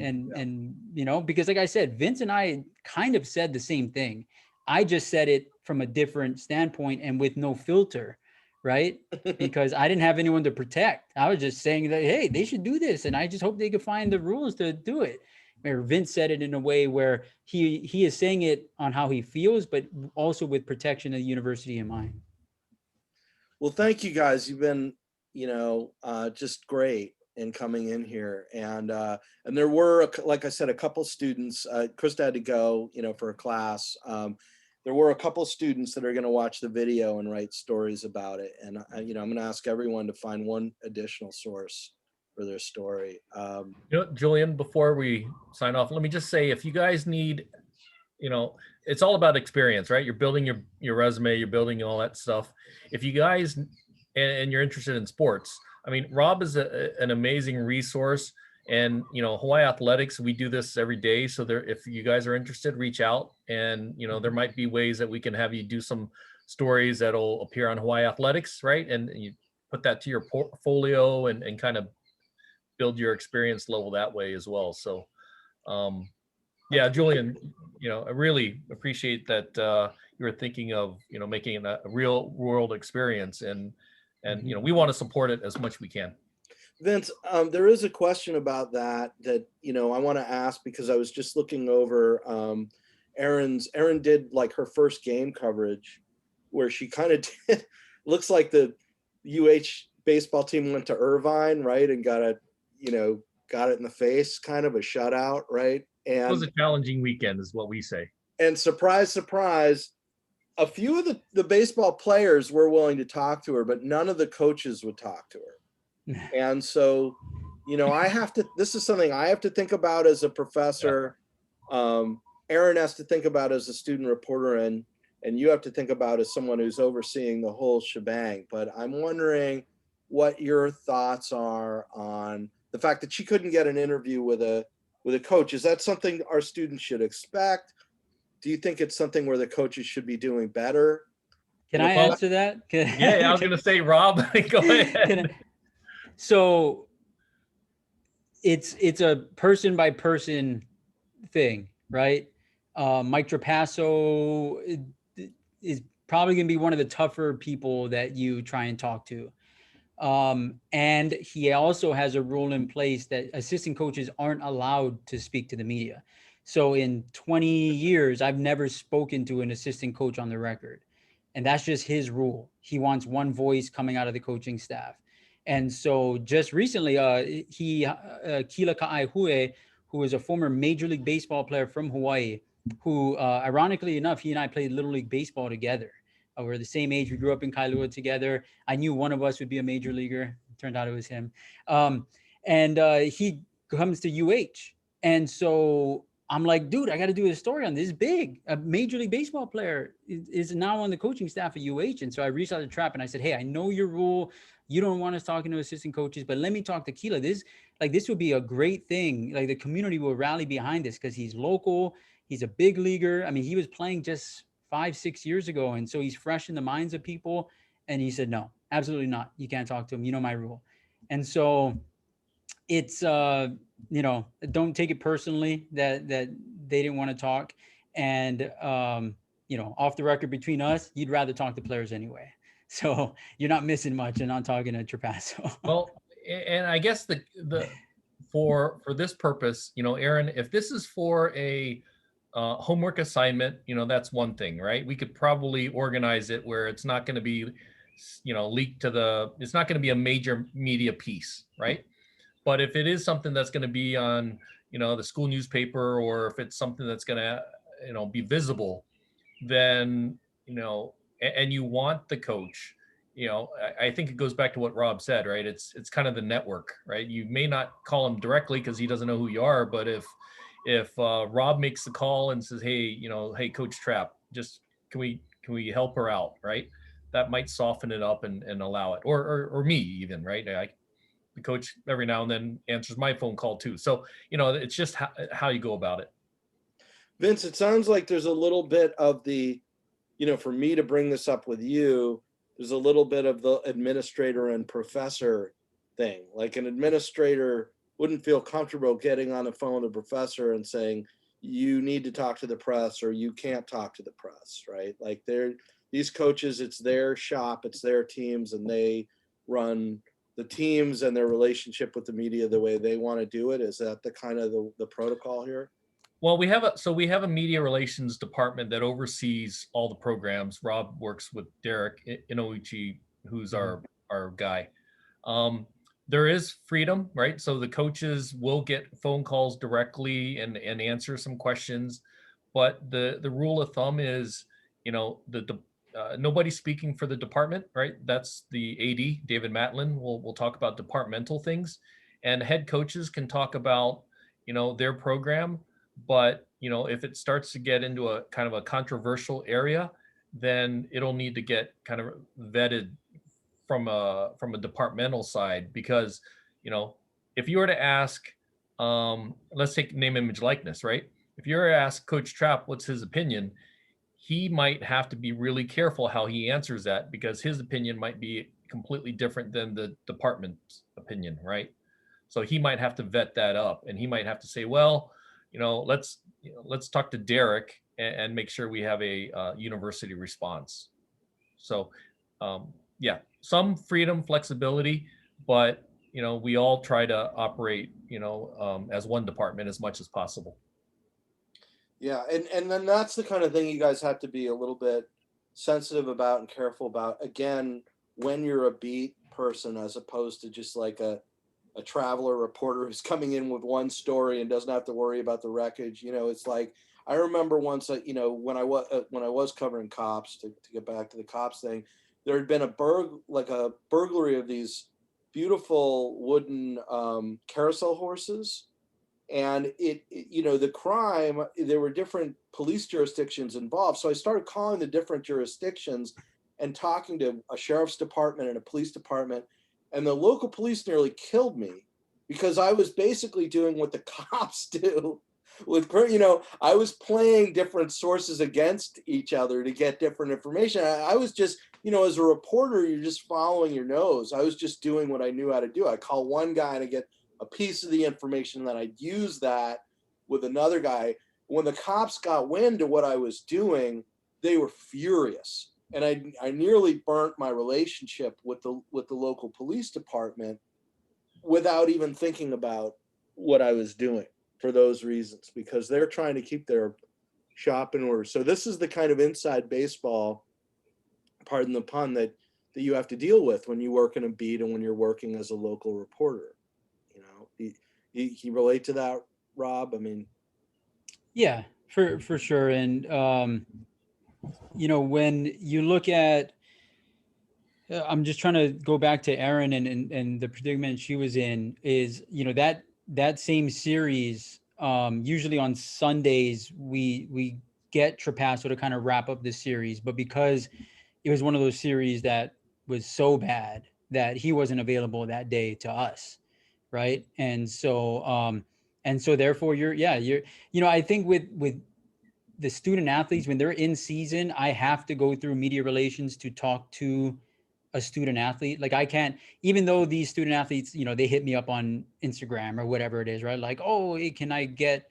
because like I said, Vince and I kind of said the same thing. I just said it from a different standpoint and with no filter, right? Because I didn't have anyone to protect. I was just saying that, hey, they should do this, and I just hope they could find the rules to do it. Or Vince said it in a way where he is saying it on how he feels, but also with protection of the university in mind. Well, thank you guys. You've been, just great in coming in here. And there were, like I said, a couple students. Krista had to go, for a class. There were a couple students that are going to watch the video and write stories about it. And, I'm going to ask everyone to find one additional source for their story. Julian, before we sign off, let me just say, if you guys need, it's all about experience, right? You're building your resume, you're building all that stuff. If you guys, and you're interested in sports, I mean, Rob is an amazing resource. And, Hawaii Athletics, we do this every day. So if you guys are interested, reach out. And, there might be ways that we can have you do some stories that'll appear on Hawaii Athletics, right? And you put that to your portfolio and kind of build your experience level that way as well. So, yeah, Julian, I really appreciate that you were thinking of, making it a real world experience. And we want to support it as much as we can. Vince, there is a question about that I want to ask, because I was just looking over Erin did like her first game coverage where she kind of did, looks like the UH baseball team went to Irvine, right? And got it in the face, kind of a shutout, right? And it was a challenging weekend is what we say. And surprise, surprise, a few of the baseball players were willing to talk to her, but none of the coaches would talk to her. And so, this is something I have to think about as a professor. Erin has to think about as a student reporter, and you have to think about as someone who's overseeing the whole shebang. But I'm wondering what your thoughts are on the fact that she couldn't get an interview with a coach. Is that something our students should expect? Do you think it's something where the coaches should be doing better? Can I answer that? Yeah, I was going to say, Rob, go ahead. So it's a person by person thing, right? Mike Trapasso is probably going to be one of the tougher people that you try and talk to. And he also has a rule in place that assistant coaches aren't allowed to speak to the media. So in 20 years, I've never spoken to an assistant coach on the record. And that's just his rule. He wants one voice coming out of the coaching staff. And so just recently, Kila Ka'aihue, who is a former Major League Baseball player from Hawaii, who ironically enough, he and I played Little League Baseball together. We're the same age. We grew up in Kailua together. I knew one of us would be a major leaguer. It turned out it was him. And he comes to UH. And so I'm like, dude, I got to do a story on this. Big. A Major League Baseball player is now on the coaching staff at UH. And so I reached out to Trap and I said, hey, I know your rule. You don't want us talking to assistant coaches, but let me talk to Kila. This would be a great thing. Like the community will rally behind this because he's local. He's a big leaguer. I mean, he was playing just 5-6 years ago. And so he's fresh in the minds of people. And he said, no, absolutely not. You can't talk to him. You know my rule. And so it's, don't take it personally that they didn't want to talk. And, off the record between us, you'd rather talk to players anyway. So you're not missing much and not talking to Trapasso. Well, and I guess for this purpose, Aaron, if this is for a homework assignment, that's one thing, right? We could probably organize it where it's not going to be, leaked it's not going to be a major media piece, right? But if it is something that's going to be on, the school newspaper, or if it's something that's going to, be visible, then, and you want the coach, I think it goes back to what Rob said, right? It's kind of the network, right? You may not call him directly because he doesn't know who you are, but if Rob makes the call and says, hey, hey, Coach Trapp, just can we help her out, right? That might soften it up and allow it, or me even, right? The coach every now and then answers my phone call too. So, it's just how you go about it. Vince, it sounds like there's a little bit of the, for me to bring this up with you, there's a little bit of the administrator and professor thing. Like an administrator wouldn't feel comfortable getting on the phone with a professor and saying, you need to talk to the press or you can't talk to the press, right? Like these coaches, it's their shop, it's their teams, and they run the teams and their relationship with the media the way they want to do it. Is that the kind of the protocol here? Well, we have a media relations department that oversees all the programs. Rob works with Derek Inouchi, who's our guy. There is freedom, right? So the coaches will get phone calls directly and answer some questions, but the rule of thumb is, nobody's speaking for the department, right? That's the AD, David Matlin. We'll talk about departmental things, and head coaches can talk about, their program. But, if it starts to get into a kind of a controversial area, then it'll need to get kind of vetted from a departmental side, because, if you were to ask, let's take name, image, likeness, right? If you were to ask Coach Trapp, what's his opinion, he might have to be really careful how he answers that, because his opinion might be completely different than the department's opinion, right? So he might have to vet that up, and he might have to say, well, let's talk to Derek and make sure we have a university response. So, some freedom, flexibility, but we all try to operate, as one department as much as possible. Yeah, and then that's the kind of thing you guys have to be a little bit sensitive about and careful about. Again, when you're a beat person, as opposed to just like a traveler reporter who's coming in with one story and doesn't have to worry about the wreckage. It's like, I remember once, when I was covering cops, to get back to the cops thing, there had been a burglary of these beautiful wooden carousel horses. And the crime, there were different police jurisdictions involved. So I started calling the different jurisdictions and talking to a sheriff's department and a police department. And the local police nearly killed me because I was basically doing what the cops do with, I was playing different sources against each other to get different information. I was just, as a reporter, you're just following your nose. I was just doing what I knew how to do. I call one guy and I get a piece of the information, and then I'd use that with another guy. When the cops got wind of what I was doing, they were furious. and I nearly burnt my relationship with the local police department without even thinking about what I was doing for those reasons, because they're trying to keep their shop in order. So this is the kind of inside baseball, pardon the pun, that you have to deal with when you work in a beat and when you're working as a local reporter. You know, you relate to that, Rob? I mean, Yeah, for sure. And you know, when you look at, I'm just trying to go back to Erin and the predicament she was in is, you know, that same series, usually on Sundays, we get Trapasso to kind of wrap up the series, but because it was one of those series that was so bad that he wasn't available that day to us. Right. And so therefore you're, you know, I think with the student athletes, when they're in season, I have to go through media relations to talk to a student athlete. Like I can't, even though these student athletes, you know, they hit me up on Instagram or whatever it is, right? Like, oh, hey, can I get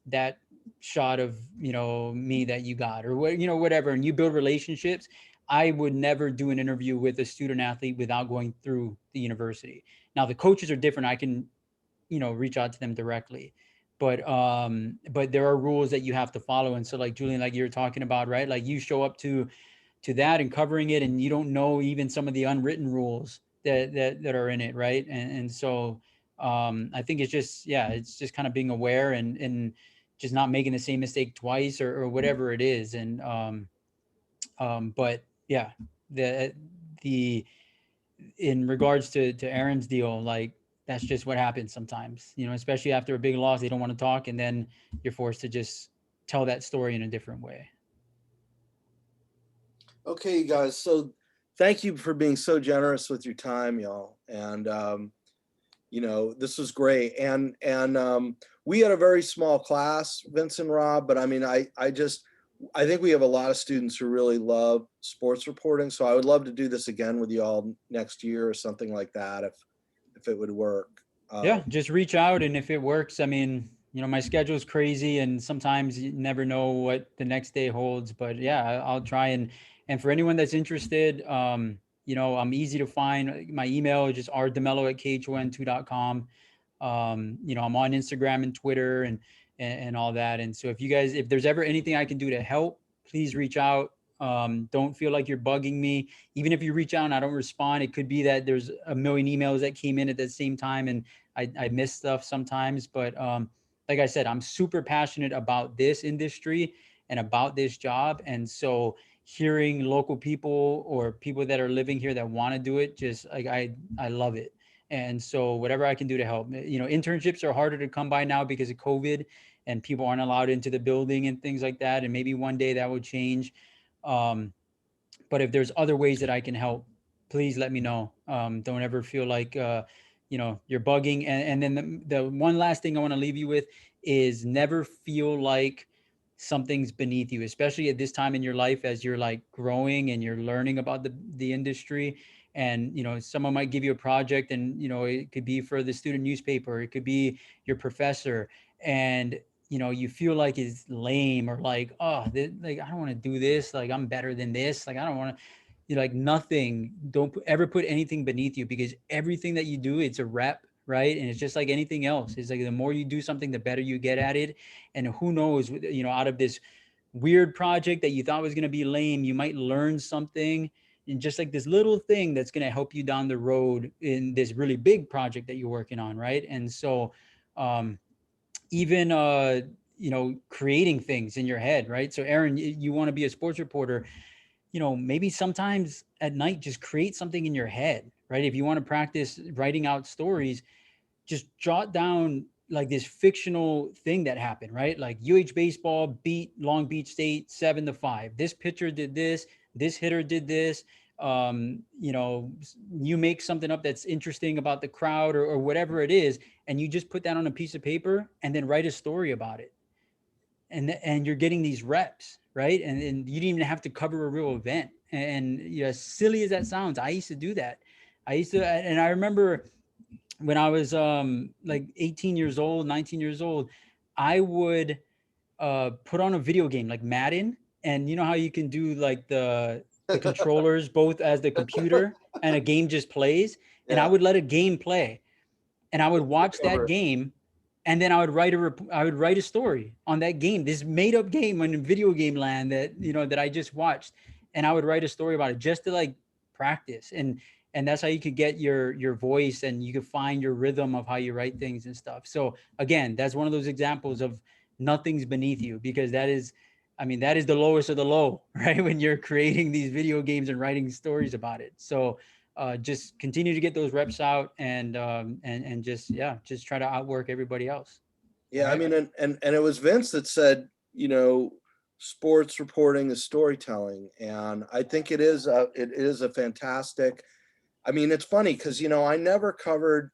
that shot of, you know, me that you got, or what, you know, whatever. And you build relationships. I would never do an interview with a student athlete without going through the university. Now the coaches are different. I can, you know, reach out to them directly, but there are rules that you have to follow. And so like Julian, like you were talking about, right? Like you show up to that and covering it, and you don't know even some of the unwritten rules that are in it, right? And so I think it's just, yeah, it's just kind of being aware and just not making the same mistake twice or whatever it is. And but yeah, the in regards to Aaron's deal, like that's just what happens sometimes, you know, especially after a big loss, they don't want to talk, and then you're forced to just tell that story in a different way. okay, you guys. So thank you for being so generous with your time, y'all. And you know, this was great. And we had a very small class, Vince and Rob, but I mean, I think we have a lot of students who really love sports reporting. So I would love to do this again with you all next year or something like that, if it would work. Yeah, just reach out, and if it works, I mean, you know, my schedule is crazy, and sometimes you never know what the next day holds. But yeah, I'll try. And for anyone that's interested, you know, I'm easy to find. My email is just rdemello@khon2.com. You know, I'm on Instagram and Twitter and all that. And so if there's ever anything I can do to help, please reach out. Don't feel like you're bugging me. Even if you reach out and I don't respond, it could be that there's a million emails that came in at the same time and I miss stuff sometimes. But like I said, I'm super passionate about this industry and about this job. And so hearing local people or people that are living here that want to do it, just like I love it. And so whatever I can do to help, you know, internships are harder to come by now because of COVID and people aren't allowed into the building and things like that. And maybe one day that would change. But if there's other ways that I can help, please let me know. Don't ever feel like, you know, you're bugging. And then the one last thing I want to leave you with is never feel like something's beneath you, especially at this time in your life as you're like growing and you're learning about the industry. And, you know, someone might give you a project and, you know, it could be for the student newspaper, it could be your professor. And you know, you feel like it's lame or like, oh, like, I don't want to do this. Like, I'm better than this. Like, I don't want to, you know, like nothing. Don't ever put anything beneath you, because everything that you do, it's a rep, right? And it's just like anything else. It's like the more you do something, the better you get at it. And who knows, you know, out of this weird project that you thought was going to be lame, you might learn something. And just like this little thing that's going to help you down the road in this really big project that you're working on, right? And so, even you know, creating things in your head, right? So Aaron, you want to be a sports reporter, you know, maybe sometimes at night just create something in your head, right? If you want to practice writing out stories, just jot down like this fictional thing that happened, right? Like baseball beat Long Beach State 7-5. This pitcher did this hitter did this. You know, you make something up that's interesting about the crowd or whatever it is, and you just put that on a piece of paper and then write a story about it. And you're getting these reps, right? And you didn't even have to cover a real event. And you know, as silly as that sounds, I used to do that. And I remember when I was like 18 years old, 19 years old, I would put on a video game like Madden, and you know how you can do like the the controllers both as the computer and a game just plays. And I Yeah. would let a game play and I would watch Cover. that game. And then I would write a story on that game, this made up game in video game land that, you know, that I just watched. And I would write a story about it just to like practice. And that's how you could get your voice and you could find your rhythm of how you write things and stuff. So again, that's one of those examples of nothing's beneath you, because that is, I mean, that is the lowest of the low, right? When you're creating these video games and writing stories about it. So just continue to get those reps out and just, yeah, just try to outwork everybody else. Yeah, I Right. mean, and it was Vince that said, you know, sports reporting is storytelling, and I think it is a fantastic. I mean, it's funny because, you know, I never covered.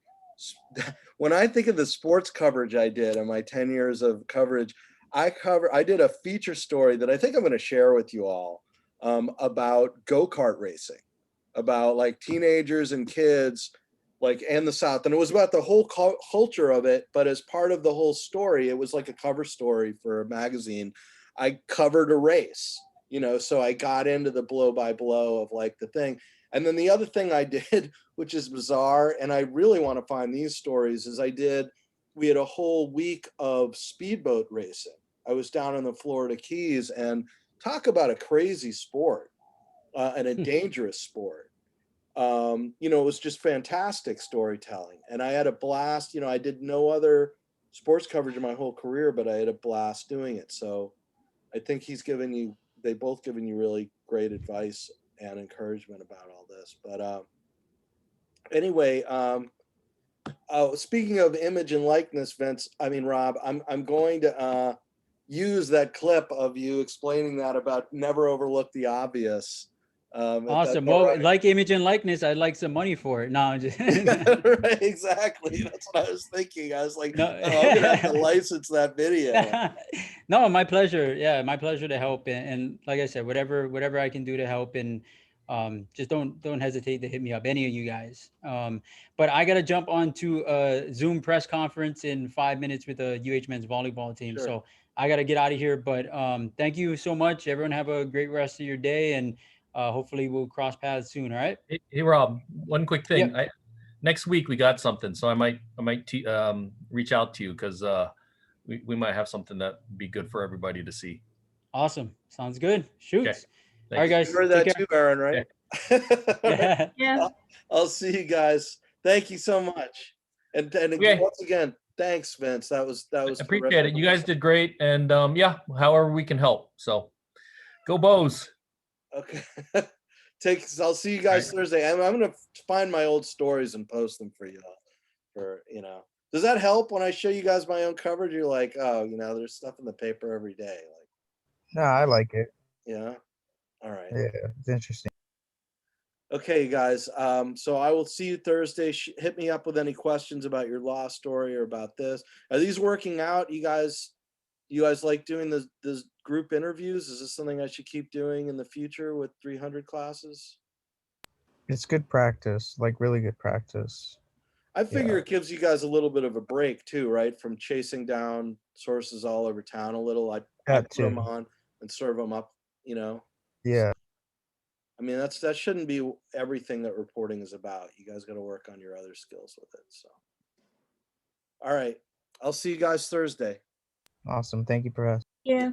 When I think of the sports coverage I did in my 10 years of coverage, I did a feature story that I think I'm going to share with you all about go-kart racing, about like teenagers and kids like in the South. And it was about the whole culture of it. But as part of the whole story, it was like a cover story for a magazine. I covered a race, you know, so I got into the blow by blow of like the thing. And then the other thing I did, which is bizarre, and I really want to find these stories, is we had a whole week of speedboat racing. I was down in the Florida Keys, and talk about a crazy sport and a dangerous sport. You know, it was just fantastic storytelling. And I had a blast. You know, I did no other sports coverage in my whole career, but I had a blast doing it. So I think they both given you really great advice and encouragement about all this. But anyway, speaking of image and likeness, Vince, I mean, Rob, I'm going to use that clip of you explaining that about never overlook the obvious. Awesome. Well, like image and likeness, I'd like some money for it. No, I'm just right, exactly. That's what I was thinking. I was like, No. oh, I'm gonna have to license that video. No, my pleasure. Yeah, my pleasure to help. And like I said, whatever I can do to help, and just don't hesitate to hit me up, any of you guys. But I gotta jump on to a Zoom press conference in 5 minutes with the UH men's volleyball team. Sure. So I gotta get out of here. But thank you so much. Everyone have a great rest of your day, and hopefully we'll cross paths soon. All right. Hey, Rob, one quick thing. Yep. Next week we got something, so I might reach out to you because we might have something that would be good for everybody to see. Awesome. Sounds good. Shoots. Okay. All right, guys. You heard Take that care. too, Aaron, right? Yeah. Yeah. I'll see you guys. Thank you so much. And Okay. once again, thanks, Vince. That was Appreciate terrific. it. You guys did great, and yeah, however we can help. So, go Bows. Okay. I'll see you guys Thursday. I'm gonna find my old stories and post them for you. Does that help when I show you guys my own coverage? You're like, oh, you know, there's stuff in the paper every day. Like, No, I like it. yeah. All right. Yeah, it's interesting. Okay, guys. So I will see you Thursday. Hit me up with any questions about your law story or about this. Are these working out? You guys like doing this group interviews? Is this something I should keep doing in the future with 300 classes? It's good practice, like really good practice. I figure Yeah. it gives you guys a little bit of a break too, right? From chasing down sources all over town a little. I That put them too. on and serve them up, you know? Yeah. I mean, that shouldn't be everything that reporting is about. You guys got to work on your other skills with it. So, all right. I'll see you guys Thursday. Awesome. Thank you, Professor. Yeah.